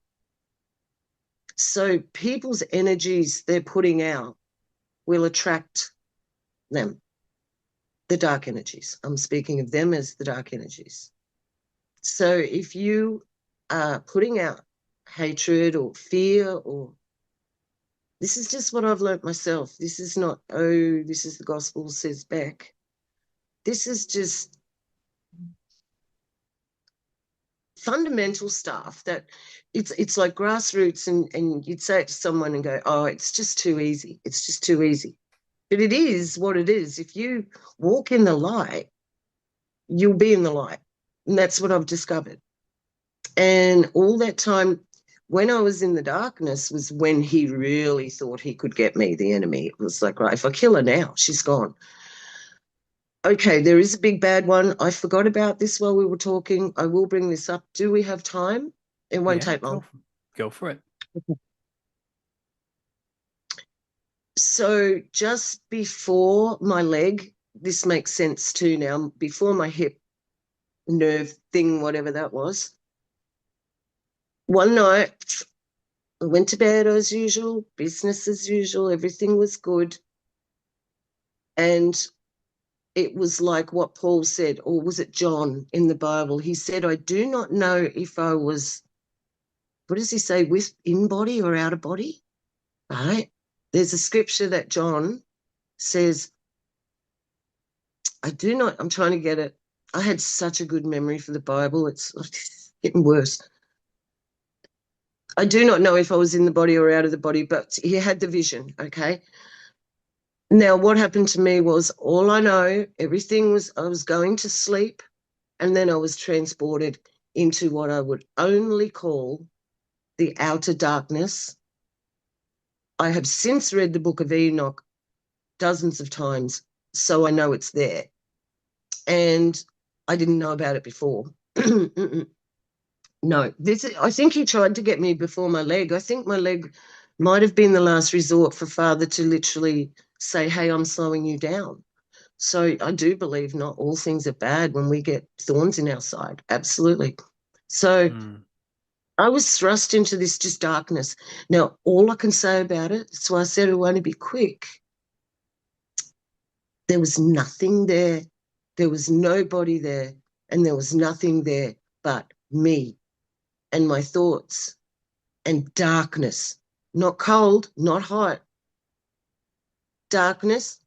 So people's energies they're putting out will attract them, the dark energies. I'm speaking of them as the dark energies. So if you are putting out hatred or fear, or this is just what I've learnt myself. This is not, oh, this is the gospel, says Beck. This is just fundamental stuff that it's like grassroots, and you'd say it to someone and go, oh, it's just too easy. It's just too easy. But it is what it is. If you walk in the light, you'll be in the light. And that's what I've discovered. And all that time, when I was in the darkness, was when he really thought he could get me, the enemy. It was like, right, if I kill her now, she's gone. Okay, there is a big bad one. I forgot about this while we were talking. I will bring this up. Do we have time? It won't Yeah. take long. Go for it. So just before my leg, this makes sense too now, before my hip nerve thing, whatever that was, one night I went to bed as usual, business as usual, everything was good. And it was like what Paul said, or was it John in the Bible? He said, I do not know if I was, what does he say, in body or out of body? Right? There's a scripture that John says, I'm trying to get it. I had such a good memory for the Bible. It's getting worse. I do not know if I was in the body or out of the body, but he had the vision, okay? Now, what happened to me was all I know, I was going to sleep and then I was transported into what I would only call the outer darkness. I have since read the book of Enoch dozens of times, so I know it's there. And I didn't know about it before. No, I think he tried to get me before my leg. I think my leg might have been the last resort for Father to literally say, hey, I'm slowing you down. So I do believe not all things are bad when we get thorns in our side. Absolutely. So Mm. I was thrust into this just darkness. Now, all I can say about it, so I said it will only be quick. There was nothing there. There was nobody there. And there was nothing there but me and my thoughts and darkness. Not cold, not hot. Darkness.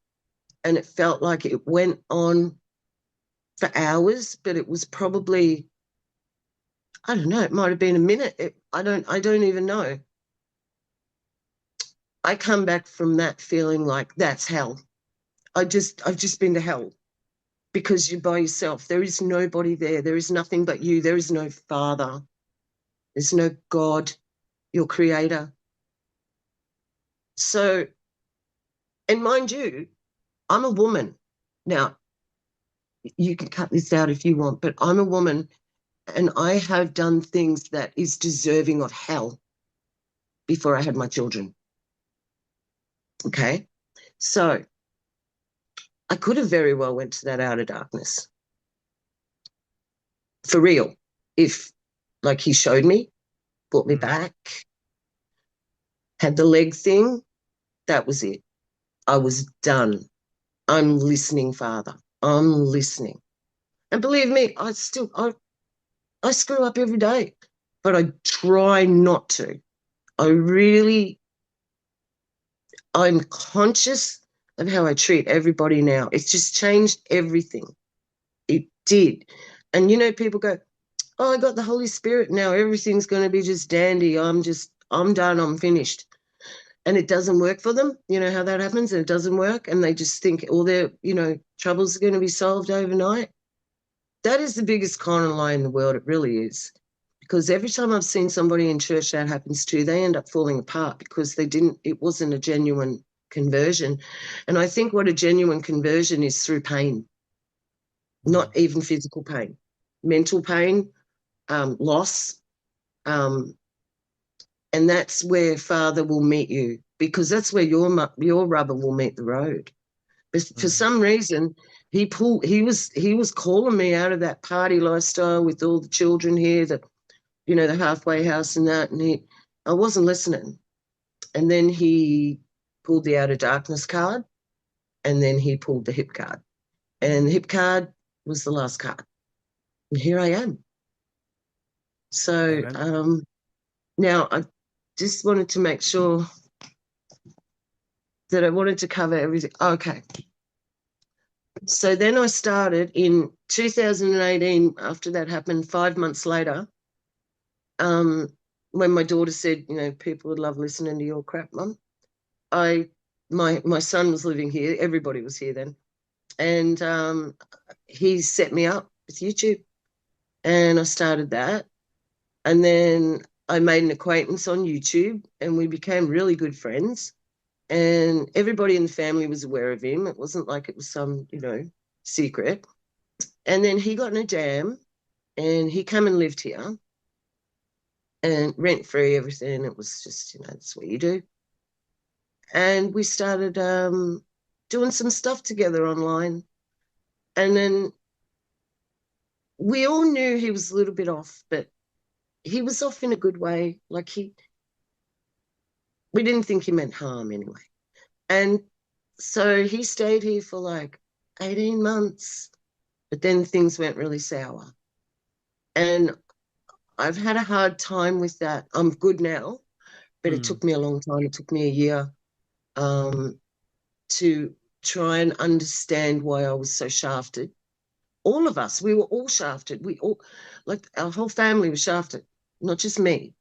And it felt like it went on for hours, but it was probably, I don't know, it might have been a minute. I don't even know. I come back from that feeling like that's hell. I've just been to hell because you're by yourself. There is nobody there. There is nothing but you. There is no father. There's no God, your creator. So, and mind you, I'm a woman. Now, you can cut this out if you want, but I'm a woman and I have done things that is deserving of hell before I had my children. Okay. So I could have very well went to that outer darkness for real. If like he showed me, brought me Mm. back, had the leg thing, that was it. I was done. I'm listening, Father. I'm listening. And believe me, I screw up every day, but I try not to. I really, I'm conscious of how I treat everybody now. It's just changed everything. It did. And you know, people go, oh, I got the Holy Spirit now. Everything's going to be just dandy. I'm done. I'm finished. And it doesn't work for them. You know how that happens? And it doesn't work. And they just think all their, troubles are going to be solved overnight. That is the biggest con and lie in the world. It really is. Because every time I've seen somebody in church that happens to, they end up falling apart because it wasn't a genuine conversion. And I think what a genuine conversion is through pain, Mm. not even physical pain, mental pain, loss. Um, and that's where Father will meet you because that's where your rubber will meet the road. But for Mm. some reason, he was calling me out of that party lifestyle with all the children here, the halfway house and that, and I wasn't listening. And then he pulled the Out of Darkness card, and then he pulled the hip card, and the hip card was the last card, and here I am. So Amen. now I just wanted to make sure that I wanted to cover everything. Okay. So then I started in 2018, after that happened, 5 months later, um, when my daughter said, people would love listening to your crap, Mum. My son was living here. Everybody was here then. And he set me up with YouTube. And I started that. And then I made an acquaintance on YouTube and we became really good friends. And everybody in the family was aware of him. It wasn't like it was some, secret. And then he got in a jam and he came and lived here and rent free, everything. It was just, that's what you do. And we started doing some stuff together online. And then we all knew he was a little bit off, but he was off in a good way. Like we didn't think he meant harm anyway. And so he stayed here for like 18 months, but then things went really sour. And I've had a hard time with that. I'm good now, but it Mm. took me a long time. It took me a year um, to try and understand why I was so shafted. All of us, we were all shafted. We all, like our whole family was shafted, not just me,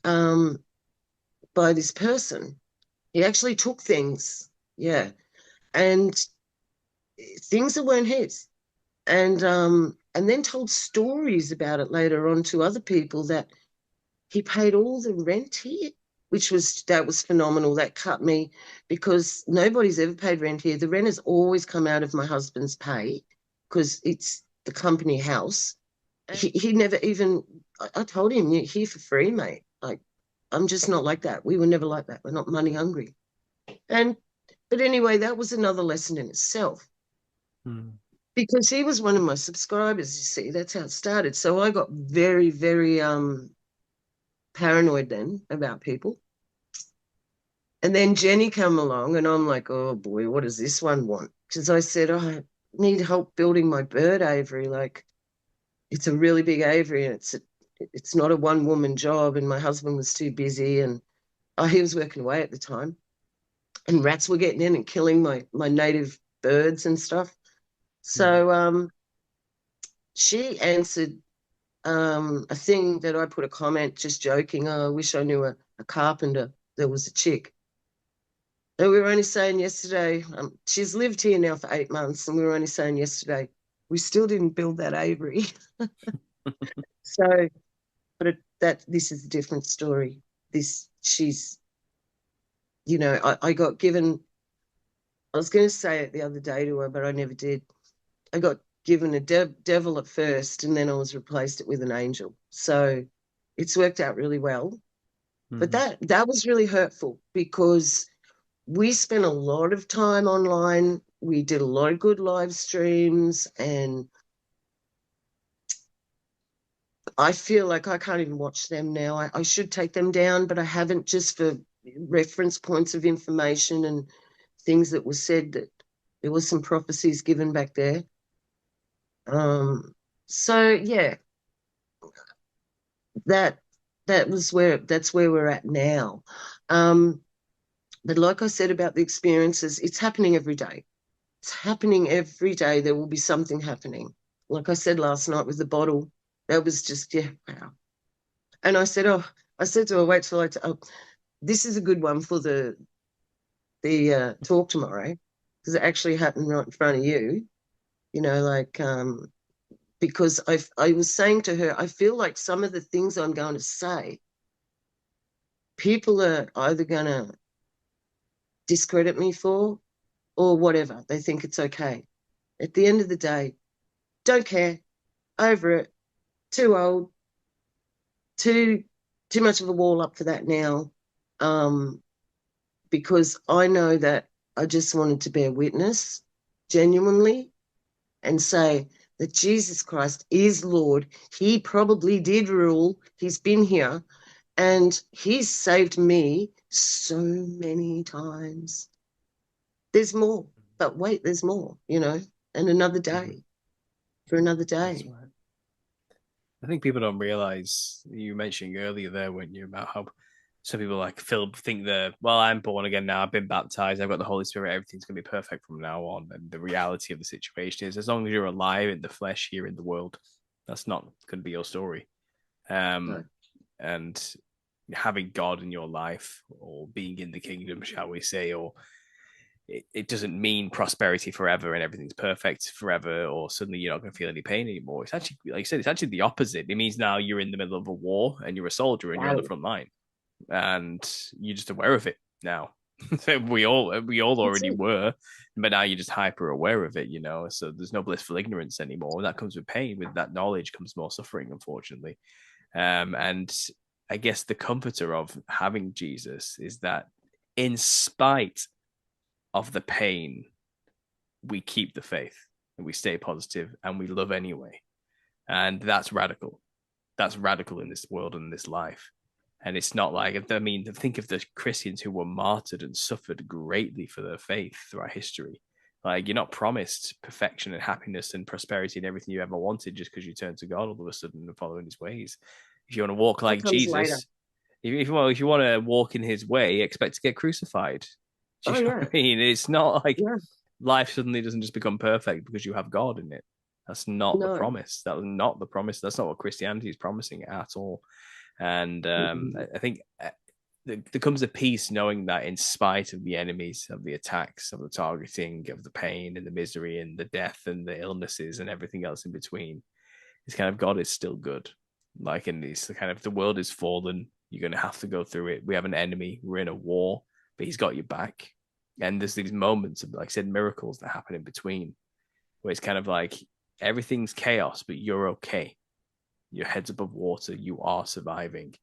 by this person. He actually took things, yeah, and things that weren't his, and then told stories about it later on to other people that he paid all the rent here, that was phenomenal. That cut me because nobody's ever paid rent here. The rent has always come out of my husband's pay because it's the company house. He never even. I told him, you're here for free, mate. Like I'm just not like that. We were never like that. We're not money hungry. And but anyway, that was another lesson in itself Mm. because he was one of my subscribers. You see, that's how it started. So I got very, very paranoid then about people. And then Jenny come along, and I'm like, oh boy, what does this one want? Because I said, oh, I need help building my bird aviary. Like it's a really big aviary, and it's not a one woman job. And my husband was too busy, and he was working away at the time. And rats were getting in and killing my native birds and stuff. Mm. So she answered a thing that I put a comment just joking. Oh, I wish I knew a carpenter that was a chick. And we were only saying yesterday, she's lived here now for 8 months, and we were only saying yesterday, we still didn't build that aviary. So, but this is a different story. She's, I got given, I was going to say it the other day to her, but I never did. I got given a devil at first, and then I was replaced it with an angel. So it's worked out really well. But Mm-hmm. that was really hurtful because we spent a lot of time online. We did a lot of good live streams, and I feel like I can't even watch them now. I should take them down, but I haven't, just for reference points of information and things that were said, that there was some prophecies given back there. So yeah, that that's where we're at now. Um, but like I said about the experiences, it's happening every day. It's happening every day. There will be something happening. Like I said last night with the bottle, that was just, yeah, wow. And I said to her, wait till oh, this is a good one for the talk tomorrow, because it actually happened right in front of you. Like because I was saying to her, I feel like some of the things I'm going to say, people are either going to discredit me for, or whatever. They think it's okay. At the end of the day, don't care. Over it. Too old. Too too much of a wall up for that now. Um, because I know that I just wanted to bear witness genuinely and say that Jesus Christ is Lord. He probably did rule. He's been here and he's saved me so many times. There's more, but wait, there's more, and another Mm-hmm. day for another That's day. right. I think people don't realize you mentioned earlier there when you about how some people like Phil think that, well, I'm born again now, I've been baptized, I've got the Holy Spirit, everything's gonna be perfect from now on. And the reality of the situation is, as long as you're alive in the flesh here in the world, that's not gonna be your story. No, Um, and having God in your life or being in the kingdom, shall we say, or it doesn't mean prosperity forever and everything's perfect forever, or suddenly you're not going to feel any pain anymore. It's actually, like you said, it's actually the opposite. It means now you're in the middle of a war and you're a soldier and you're on the no, front line and you're just aware of it now. we all that's already it. were, but now you're just hyper aware of it. So there's no blissful ignorance anymore. And that comes with pain. With that knowledge comes more suffering, unfortunately. And I guess the comforter of having Jesus is that in spite of the pain, we keep the faith and we stay positive and we love anyway. And that's radical. That's radical in this world and this life. And it's not like, I mean, think of the Christians who were martyred and suffered greatly for their faith throughout history. Like, you're not promised perfection and happiness and prosperity and everything you ever wanted just because you turn to God all of a sudden and following his ways. If you want to walk That like comes later. Jesus, if you want to walk in his way, expect to get crucified. Do Oh you know yeah, what I mean? It's not like yeah, life suddenly doesn't just become perfect because you have God in it. That's not the no. promise. That was not the promise. That's not what Christianity is promising at all. And I think there comes a peace knowing that, in spite of the enemies, of the attacks, of the targeting, of the pain and the misery and the death and the illnesses and everything else in between, it's kind of God is still good. Like, in these kind of, the world is fallen. You're going to have to go through it. We have an enemy. We're in a war, but he's got your back. And there's these moments of, like I said, miracles that happen in between, where it's kind of like everything's chaos, but you're okay. Your head's above water. You are surviving,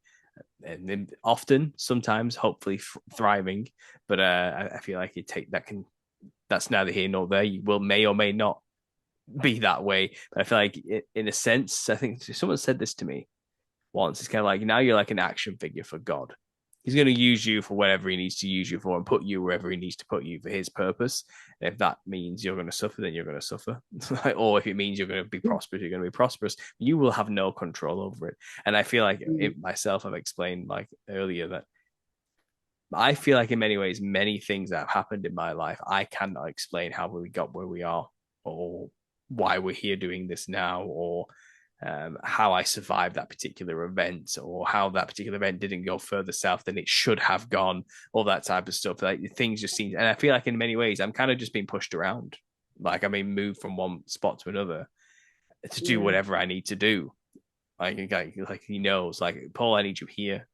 and then often, sometimes, hopefully, thriving. But I feel like it take that can that's neither here nor there. You will may or may not be that way. But I feel like, in a sense, I think someone said this to me once. It's kind of like, now you're like an action figure for God. He's going to use you for whatever he needs to use you for and put you wherever he needs to put you for his purpose. And if that means you're going to suffer, then you're going to suffer. Or if it means you're going to be prosperous, you're going to be prosperous. You will have no control over it. And I feel like it myself, I've explained like earlier that I feel like in many ways, many things that have happened in my life, I cannot explain how we got where we are, or why we're here doing this now, or how I survived that particular event, or how that particular event didn't go further south than it should have gone, all that type of stuff. Like things just seem, and I feel like in many ways I'm kind of just being pushed around. Like I mean, moved from one spot to another to do Yeah. whatever I need to do. Like he knows, like Paul, I need you here,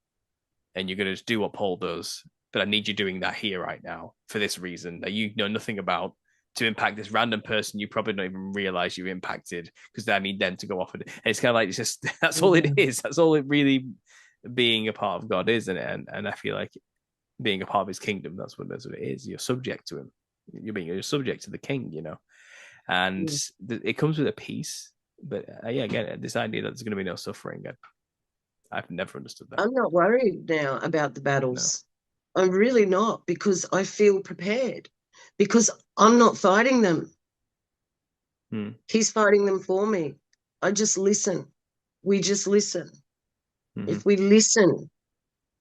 and you're gonna just do what Paul does. But I need you doing that here right now for this reason that you know nothing about, to impact this random person you probably don't even realize you impacted, because I need them to go off. And it's kind of like, it's just that's all it Yeah. is. That's all it really being a part of God is, and I feel like being a part of His kingdom. That's what it is. You're subject to Him. You're subject to the King. And Yeah. it comes with a peace. But yeah, again, this idea that there's going to be no suffering, I've never understood that. I'm not worried now about the No. battles. I'm really not, because I feel prepared, because I'm not fighting them. Hmm. He's fighting them for me. I just listen. We just listen. Mm-hmm. If we listen,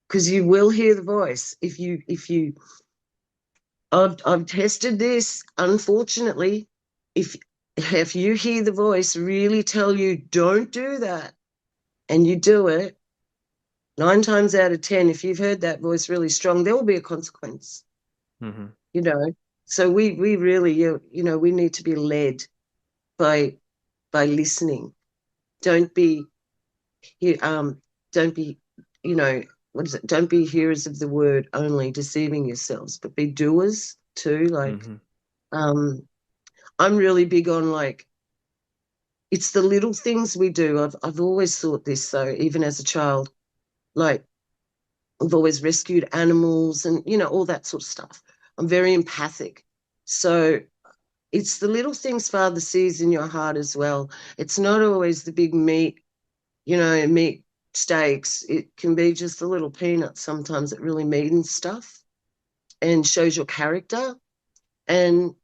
because you will hear the voice. I've tested this, unfortunately. If you hear the voice really tell you don't do that, and you do it, 9 times out of 10, if you've heard that voice really strong, there will be a consequence, Mm-hmm. you know. So we really, we need to be led by listening. Don't be don't be, you know, what is it? Don't be hearers of the word only, deceiving yourselves, but be doers too. Like, Mm-hmm. um, I'm really big on, like, it's the little things we do. I've always thought this, though, even as a child. Like, I've always rescued animals and, all that sort of stuff. I'm very empathic. So it's the little things Father sees in your heart as well. It's not always the big meat steaks. It can be just the little peanuts sometimes that really mean stuff and shows your character. And,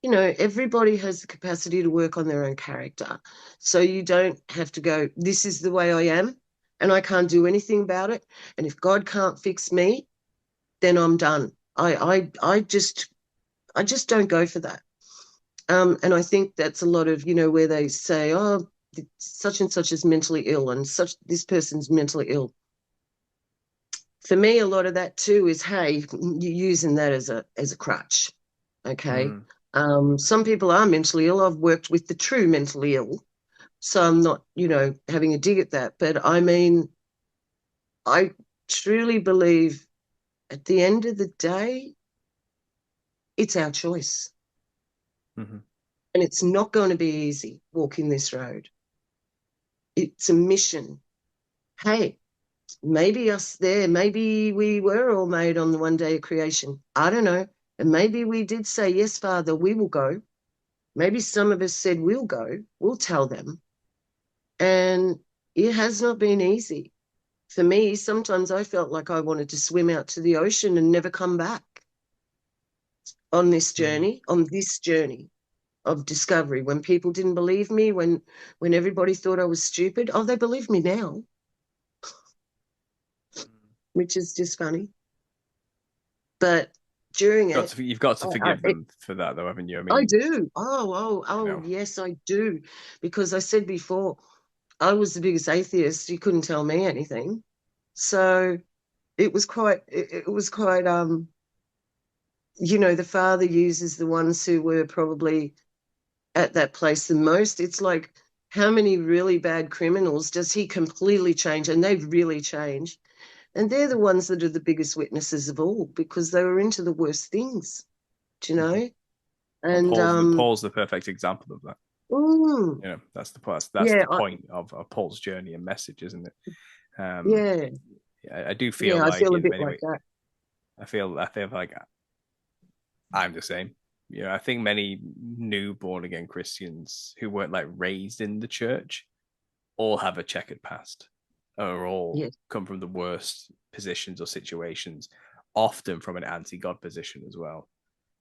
everybody has the capacity to work on their own character. So you don't have to go, this is the way I am, and I can't do anything about it. And if God can't fix me, then I'm done. I just don't go for that. And I think that's a lot of, where they say, oh, such and such is mentally ill, and such this person's mentally ill. For me, a lot of that too is, hey, you're using that as a crutch. Okay. Mm-hmm. Some people are mentally ill. I've worked with the true mentally ill, so I'm not, having a dig at that. But I mean, I truly believe at the end of the day, it's our choice. Mm-hmm. And it's not going to be easy walking this road. It's a mission. Hey, maybe us there, maybe we were all made on the one day of creation. I don't know. And maybe we did say, yes, Father, we will go. Maybe some of us said, we'll go, we'll tell them. And it has not been easy. For me, sometimes I felt like I wanted to swim out to the ocean and never come back Mm-hmm. on this journey of discovery. When people didn't believe me, when everybody thought I was stupid, oh, they believe me now, which is just funny. But during it, You've got to I, forgive them for that, though, haven't you? I I mean, do. Oh, no. yes, I do. Because I said before, I was the biggest atheist. You couldn't tell me anything. So it was quite, the Father uses the ones who were probably at that place the most. It's like, how many really bad criminals does he completely change? And they've really changed. And they're the ones that are the biggest witnesses of all, because they were into the worst things, do you Mm-hmm. know? Well, And Paul's the perfect example of that. mm, That's the plus. That's yeah, the point of Paul's journey and message, isn't it? Um, yeah, I do feel yeah. I like feel a in bit many like ways, that. I feel like I'm the same. I think many new born again Christians who weren't like raised in the church all have a checkered past, or all Yes, come from the worst positions or situations, often from an anti-God position as well.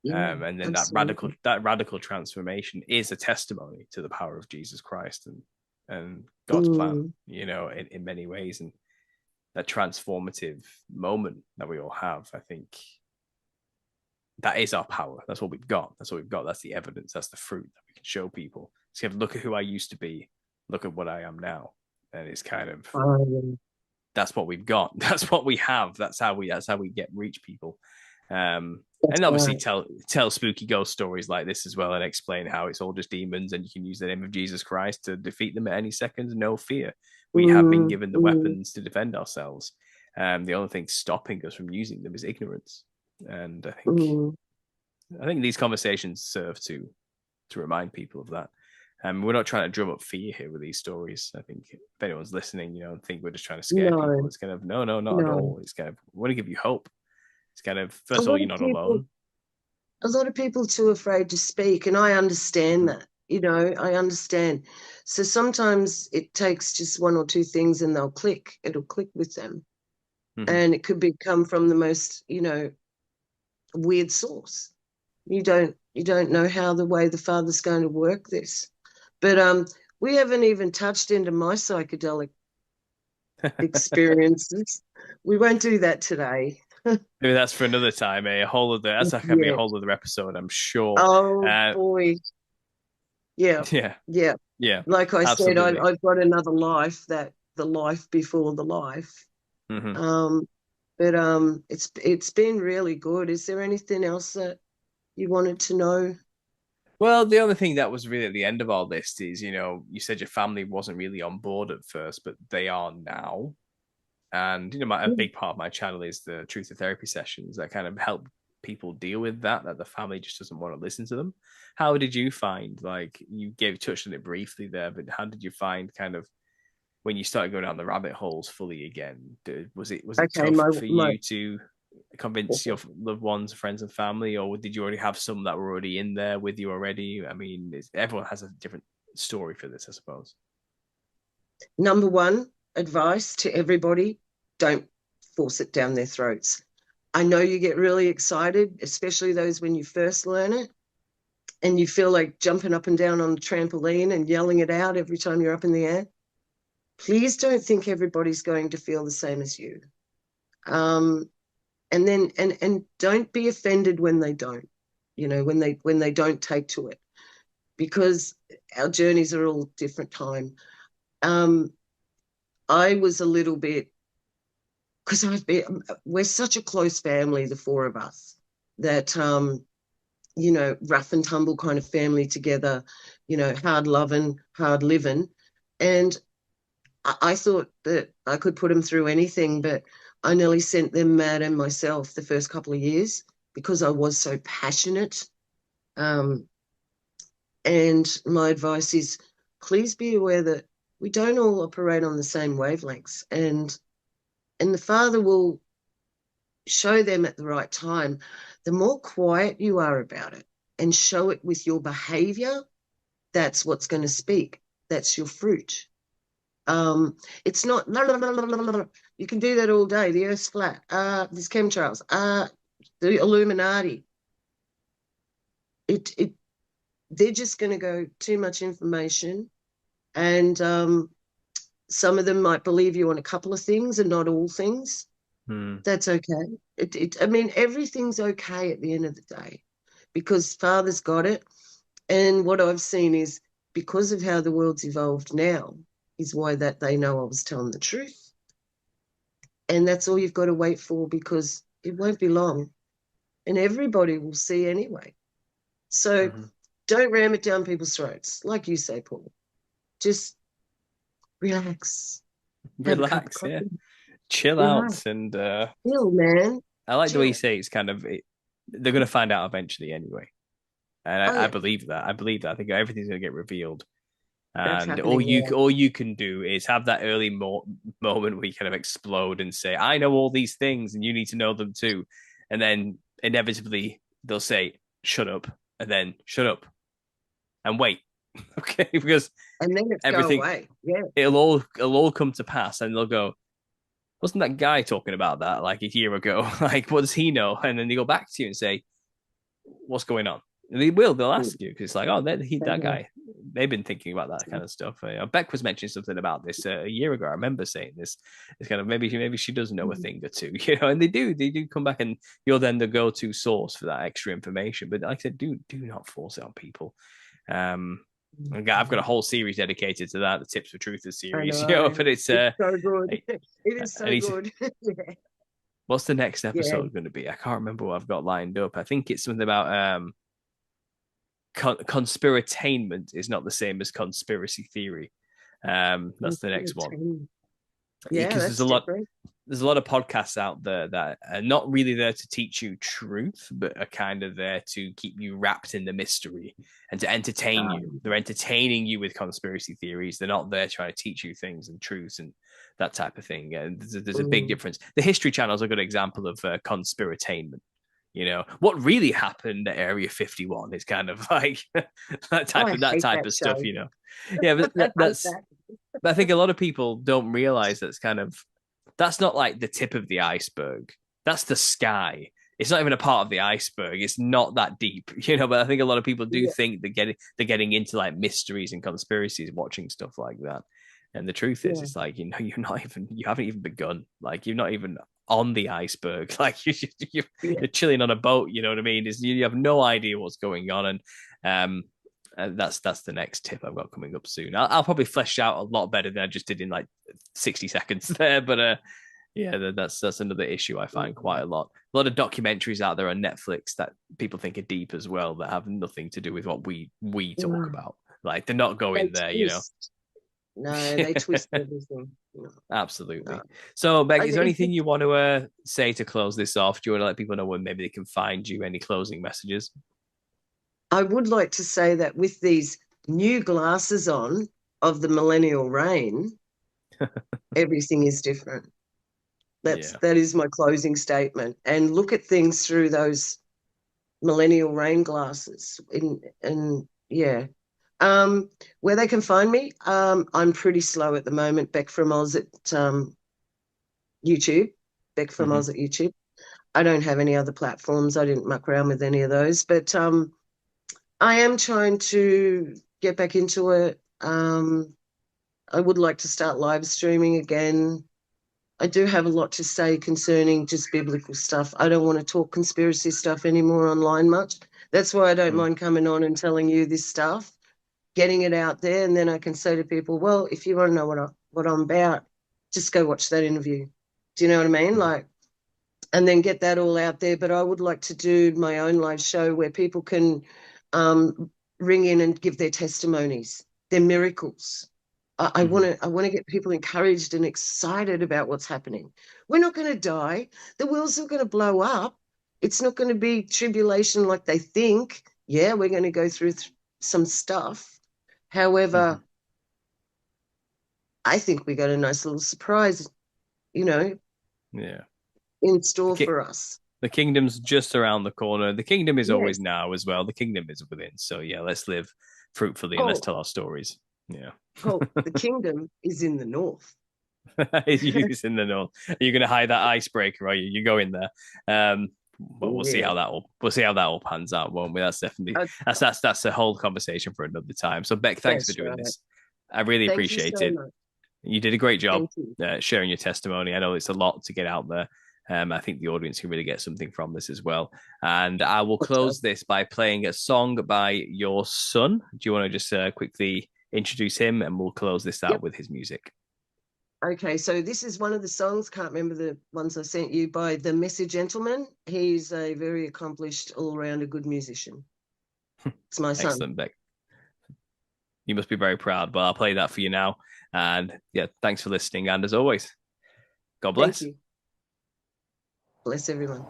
yeah, And then absolutely. that radical transformation is a testimony to the power of Jesus Christ and God's plan, Mm, in many ways. And that transformative moment that we all have, I think that is our power. That's what we've got. That's what we've got. That's the evidence. That's the fruit that we can show people. So you have to look at who I used to be. look at what I am now. And it's kind of, Um, that's what we've got. That's what we have. That's how we get reach people. that's And obviously right. tell spooky ghost stories like this as well, and explain how it's all just demons, and you can use the name of Jesus Christ to defeat them at any second. No fear. We have been Mm, given the mm, weapons to defend ourselves. The only thing stopping us from using them is ignorance. And mm. I think these conversations serve to remind people of that. We're not trying to drum up fear here with these stories. I think if anyone's listening, think we're just trying to scare people. No, It's kind of no, no, not at no. all. It's kind of we want to give you hope. It's kind of A first of all, lot you're of not people, alone. a lot of people too afraid to speak, and I understand Mm-hmm. that. I understand. So sometimes it takes just one or two things, and they'll click. It'll click with them, Mm-hmm. and it could be come from the most, weird source. You don't know how the way the Father's going to work this. But we haven't even touched into my psychedelic experiences. We won't do that today. Maybe that's for another time. A whole other that's like gonna be a Yeah. whole other episode, I'm sure. Oh Uh, boy. Yeah. yeah, Yeah. yeah, Like I said, absolutely. I've got another life, that the life before the life. Mm-hmm. Um, but it's been really good. Is there anything else that you wanted to know? Well, the other thing that was really at the end of all this is, you said your family wasn't really on board at first, but they are now. And a big part of my channel is the truth of therapy sessions that kind of help people deal with that the family just doesn't want to listen to them. How did you find, like, you gave touched on it briefly there, but how did you find kind of when you started going down the rabbit holes fully again? Was it Okay, tough my for my you to convince your loved ones, friends, and family, or did you already have some that were already in there with you already? I mean, everyone has a different story for this, I suppose. number one advice to everybody: don't force it down their throats. I know you get really excited, especially those when you first learn it, and you feel like jumping up and down on the trampoline and yelling it out every time you're up in the air. Please don't think everybody's going to feel the same as you. Um, and don't be offended when they don't, when they don't take to it, because our journeys are all different time. Um, I was a little bit, because we're such a close family, the four of us, that rough and tumble kind of family together, hard loving, hard living. And I thought that I could put them through anything, but I nearly sent them mad and myself the first couple of years because I was so passionate. Um, and my advice is, please be aware that we don't all operate on the same wavelengths, and the Father will show them at the right time. The more quiet you are about it and show it with your behavior, that's what's going to speak. That's your fruit. It's not, you can do that all day. The earth's flat. There's chemtrails. The Illuminati. It they're just going to go too much information, and some of them might believe you on a couple of things and not all things. Hmm. That's okay. I mean, everything's okay at the end of the day, because Father's got it. And what I've seen is, because of how the world's evolved now, is why that they know I was telling the truth. And that's all you've got to wait for, because it won't be long and everybody will see anyway. So Mm-hmm. don't ram it down people's throats. Like you say, Paul, just relax, have a cup of Relax, yeah, coffee, chill relax, out, and chill, man, I like the way you chill. say it's kind of they're going to find out eventually anyway, and Oh, I yeah, believe that. I believe that. I think everything's going to get revealed, that's and all happening you now. all you can do is have that early moment where you kind of explode and say, "I know all these things, and you need to know them too," and then inevitably they'll say, "Shut up," and then shut up and wait, okay, because And then it's go everything away. Yeah. it'll all come to pass, and they'll go, wasn't that guy talking about that like a year ago? Like, what does he know? And then they go back to you and say, what's going on? And they'll Mm. ask you because it's like, oh, They that will. guy. They've been thinking about that kind of stuff. Beck was mentioning something about this a year ago. I remember saying this. It's kind of maybe she does know a Mm. thing or two, and they do come back, and you're then the go-to source for that extra information. But like I said, do not force it on people. Um, I've got a whole series dedicated to that, the Tips for Truthers I series. know. But it's It's so good. I, It is I so need to. good. Yeah. What's the next Yeah. episode going to be? I can't remember what I've got lined up. I think it's something about conspiratainment is not the same as conspiracy theory. That's the next one Yeah, because that's different. there's a lot of podcasts out there that are not really there to teach you truth, but are kind of there to keep you wrapped in the mystery and to entertain you. Um, They're entertaining you with conspiracy theories. They're not there trying to teach you things and truths and that type of thing. And there's a big mm, difference. The History Channel is a good example of conspiratainment. You know what really happened at Area 51 is kind of like I that hate type that of stuff. show. You know, yeah, but I hate that's. that. But I think a lot of people don't realize that's not like the tip of the iceberg. That's the sky. It's not even a part of the iceberg. It's not that deep, you know. But I think a lot of people do Yeah, think they're getting into like mysteries and conspiracies, watching stuff like that. And the truth is, yeah, it's like you haven't even begun. Like you're not even on the iceberg. Like you're, yeah. you're chilling on a boat. You know what I mean? You have no idea what's going on, um, and that's the next tip I've got coming up soon. I'll probably flesh out a lot better than I just did in like 60 seconds there, but yeah, that's another issue I find quite a lot. A lot of documentaries out there on Netflix that people think are deep as well that have nothing to do with what we talk No, about. Like they're not they going there, you know. twist. No, they twist everything. No, no. Absolutely. So, Meg, is there It's anything you want to say to close this off? Do you want to let people know where maybe they can find you? Any closing messages? I would like to say that with these new glasses on of the millennial reign, everything is different. Yeah. That is my closing statement. And look at things through those millennial rain glasses. And yeah. Where they can find me, I'm pretty slow at the moment. Beck from Oz at YouTube. Beck from Mm-hmm. Oz at YouTube. I don't have any other platforms. I didn't muck around with any of those, but I am trying to get back into it. I would like to start live streaming again. I do have a lot to say concerning just biblical stuff. I don't want to talk conspiracy stuff anymore online much. That's why I don't Mm-hmm. mind coming on and telling you this stuff, getting it out there, and then I can say to people, well, if you want to know what I'm about, just go watch that interview. Do you know what I mean? Like, and then get that all out there. But I would like to do my own live show where people can um, ring in and give their testimonies, their miracles. I Mm-hmm. want to get people encouraged and excited about what's happening. We're not going to die. The world's not going to blow up. It's not going to be tribulation like they think. Yeah, we're going to go through some stuff. Mm-hmm. However, I think we got a nice little surprise, you know, Yeah. in The, store ki- for us. the kingdom's just around the corner. The kingdom is always Yes. now as well. The kingdom is within. So yeah, let's live fruitfully and let's Oh, tell our stories. Yeah. oh, the kingdom is in the north. He's in the north. Are you going to hide that icebreaker? Are you? You go in there. Um, well, Yeah. we'll see how that all pans out, won't we? That's definitely Uh, that's a whole conversation for another time. So Beck, thanks for that's doing right. this. I really Thank you appreciate so it. much. You did a great job Thank you. sharing your testimony. I know it's a lot to get out there. I think the audience can really get something from this as well. And I will So, close this by playing a song by your son. Do you want to just quickly introduce him, and we'll close this out yep. with his music? Okay, so this is one of the songs, can't remember the ones I sent you, by the Messy Gentleman. He's a very accomplished, all-rounder good musician. It's my son. Excellent, Beck. You must be very proud, but I'll play that for you now. And yeah, thanks for listening. And as always, God Thank bless. you. Bless everyone.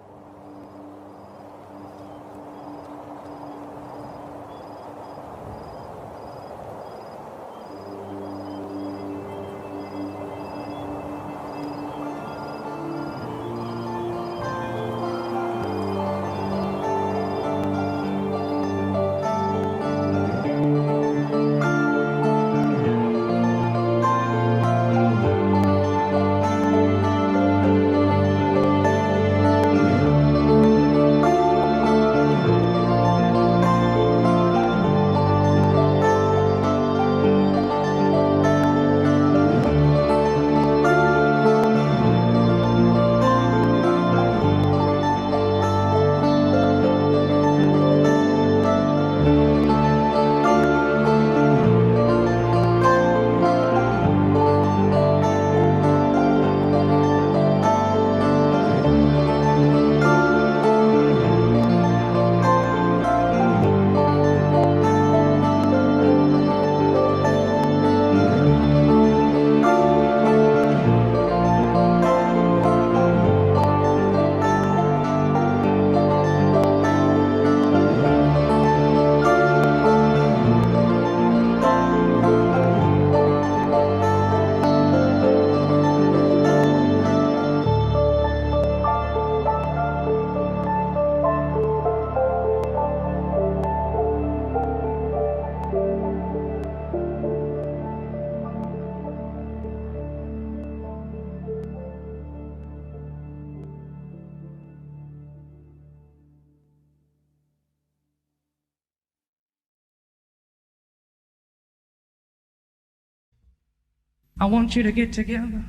I want you to get together.